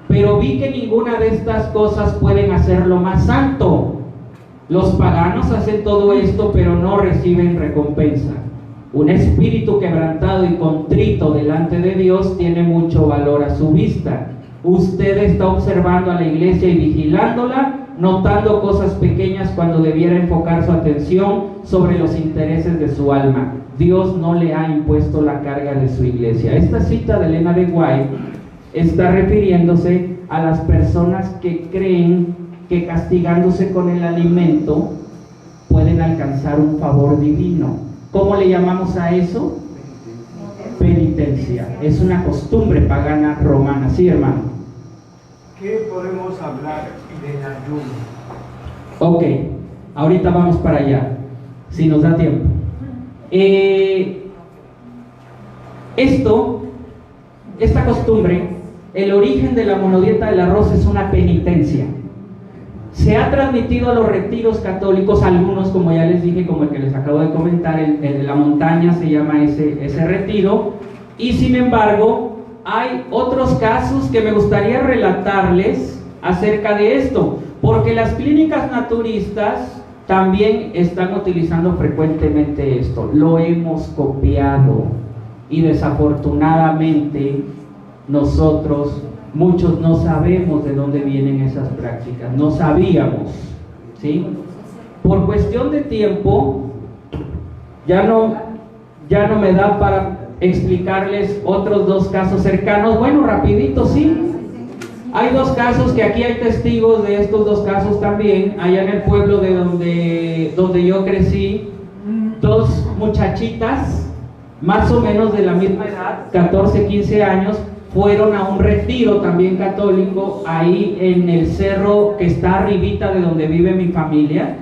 Pero vi que ninguna de estas cosas pueden hacerlo más santo. Los paganos hacen todo esto, pero no reciben recompensa. Un espíritu quebrantado y contrito delante de Dios tiene mucho valor a su vista. Usted está observando a la iglesia y vigilándola, notando cosas pequeñas cuando debiera enfocar su atención sobre los intereses de su alma. Dios no le ha impuesto la carga de su iglesia. Esta cita de Elena de White está refiriéndose a las personas que creen que castigándose con el alimento pueden alcanzar un favor divino. ¿Cómo le llamamos a eso? Penitencia. Es una costumbre pagana romana. Sí, hermano. ¿Qué podemos hablar del ayuno? Ok, ahorita vamos para allá, si nos da tiempo. Esta costumbre, el origen de la monodieta del arroz es una penitencia. Se ha transmitido a los retiros católicos, algunos, como ya les dije, como el que les acabo de comentar, el de la montaña se llama ese retiro, y sin embargo hay otros casos que me gustaría relatarles acerca de esto, porque las clínicas naturistas también están utilizando frecuentemente esto. Lo hemos copiado y desafortunadamente nosotros, muchos no sabemos de dónde vienen esas prácticas, no sabíamos, ¿sí? Por cuestión de tiempo, ya no me da para explicarles otros dos casos cercanos. Bueno, rapidito, sí. Hay dos casos que aquí hay testigos de estos dos casos también. Allá en el pueblo de donde yo crecí, dos muchachitas, más o menos de la misma edad, 14, 15 años, fueron a un retiro también católico, ahí en el cerro que está arribita de donde vive mi familia,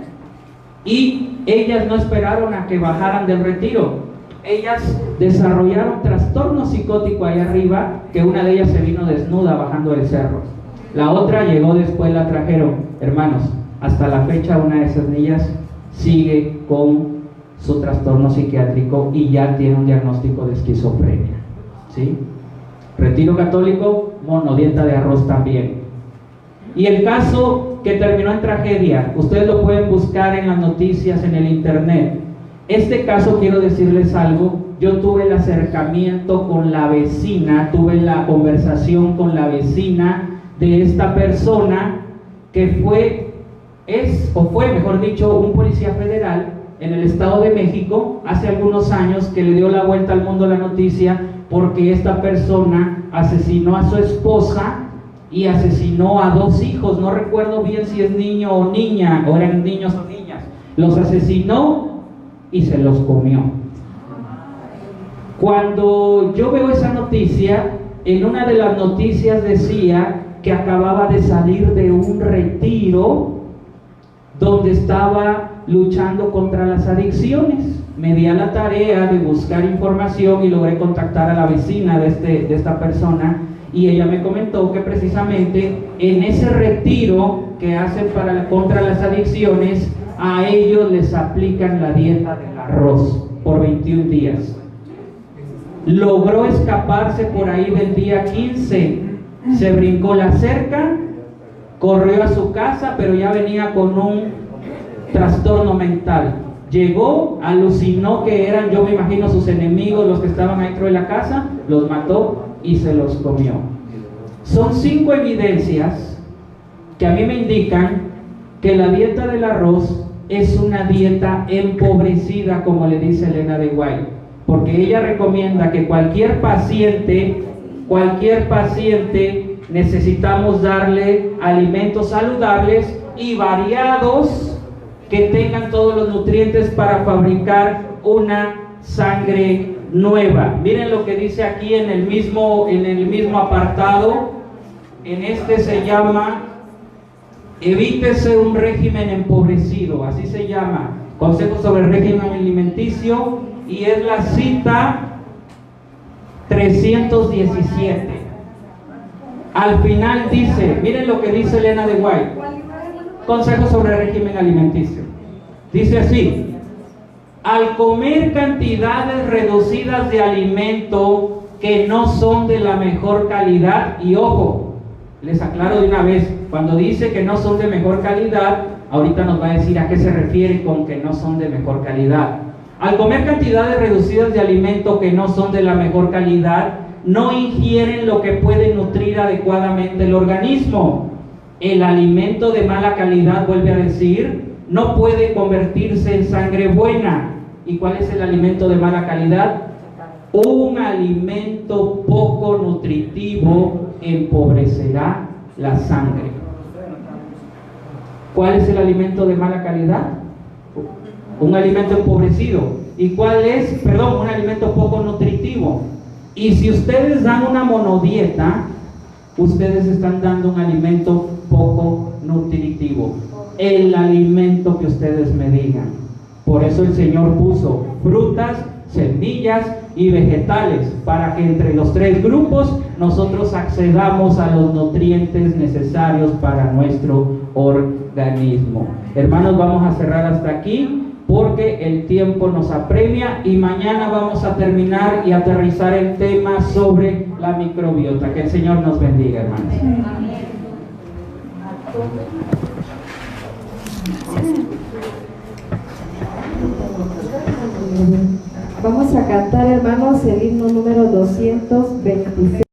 y ellas no esperaron a que bajaran del retiro. Ellas desarrollaron trastorno psicótico ahí arriba, que una de ellas se vino desnuda bajando el cerro. La otra llegó después, la trajeron. Hermanos, hasta la fecha una de esas niñas sigue con su trastorno psiquiátrico y ya tiene un diagnóstico de esquizofrenia, ¿sí? Retiro católico, monodieta de arroz también. Y el caso que terminó en tragedia, ustedes lo pueden buscar en las noticias, en el internet. Este caso, quiero decirles algo, yo tuve el acercamiento con la vecina, tuve la conversación con la vecina de esta persona que fue, mejor dicho, un policía federal en el Estado de México hace algunos años, que le dio la vuelta al mundo la noticia porque esta persona asesinó a su esposa y asesinó a 2 hijos, no recuerdo bien si es niño o niña, o eran niños o niñas, los asesinó y se los comió. Cuando yo veo esa noticia, en una de las noticias decía que acababa de salir de un retiro donde estaba luchando contra las adicciones. Me di a la tarea de buscar información y logré contactar a la vecina de esta persona, y ella me comentó que precisamente en ese retiro que hacen contra las adicciones, a ellos les aplican la dieta del arroz por 21 días. Logró escaparse por ahí del día 15, se brincó la cerca, corrió a su casa, pero ya venía con un trastorno mental. Llegó, alucinó que eran, yo me imagino, sus enemigos los que estaban dentro de la casa, los mató y se los comió. Son 5 evidencias que a mí me indican que la dieta del arroz es una dieta empobrecida, como le dice Elena de White, porque ella recomienda que cualquier paciente necesitamos darle alimentos saludables y variados que tengan todos los nutrientes para fabricar una sangre nueva. Miren lo que dice aquí en el mismo apartado. En este se llama evítese un régimen empobrecido, así se llama, Consejos sobre el régimen alimenticio, y es la cita 317. Al final dice, miren lo que dice Elena de White, Consejos sobre el régimen alimenticio. Dice así: al comer cantidades reducidas de alimento que no son de la mejor calidad, y ojo, les aclaro de una vez, cuando dice que no son de mejor calidad, ahorita nos va a decir a qué se refiere con que no son de mejor calidad. Al comer cantidades reducidas de alimento que no son de la mejor calidad, no ingieren lo que puede nutrir adecuadamente el organismo. El alimento de mala calidad, vuelve a decir, no puede convertirse en sangre buena. ¿Y cuál es el alimento de mala calidad? Un alimento poco nutritivo empobrecerá la sangre. ¿Cuál es el alimento de mala calidad? Un alimento empobrecido. ¿Y cuál es? Un alimento poco nutritivo. Y si ustedes dan una monodieta, ustedes están dando un alimento poco nutritivo. El alimento que ustedes me digan. Por eso el Señor puso frutas, semillas y vegetales, para que entre los 3 grupos nosotros accedamos a los nutrientes necesarios para nuestro organismo. Hermanos, vamos a cerrar hasta aquí porque el tiempo nos apremia, y mañana vamos a terminar y aterrizar el tema sobre la microbiota. Que el Señor nos bendiga, hermanos. Vamos a cantar, hermanos, el himno número 226.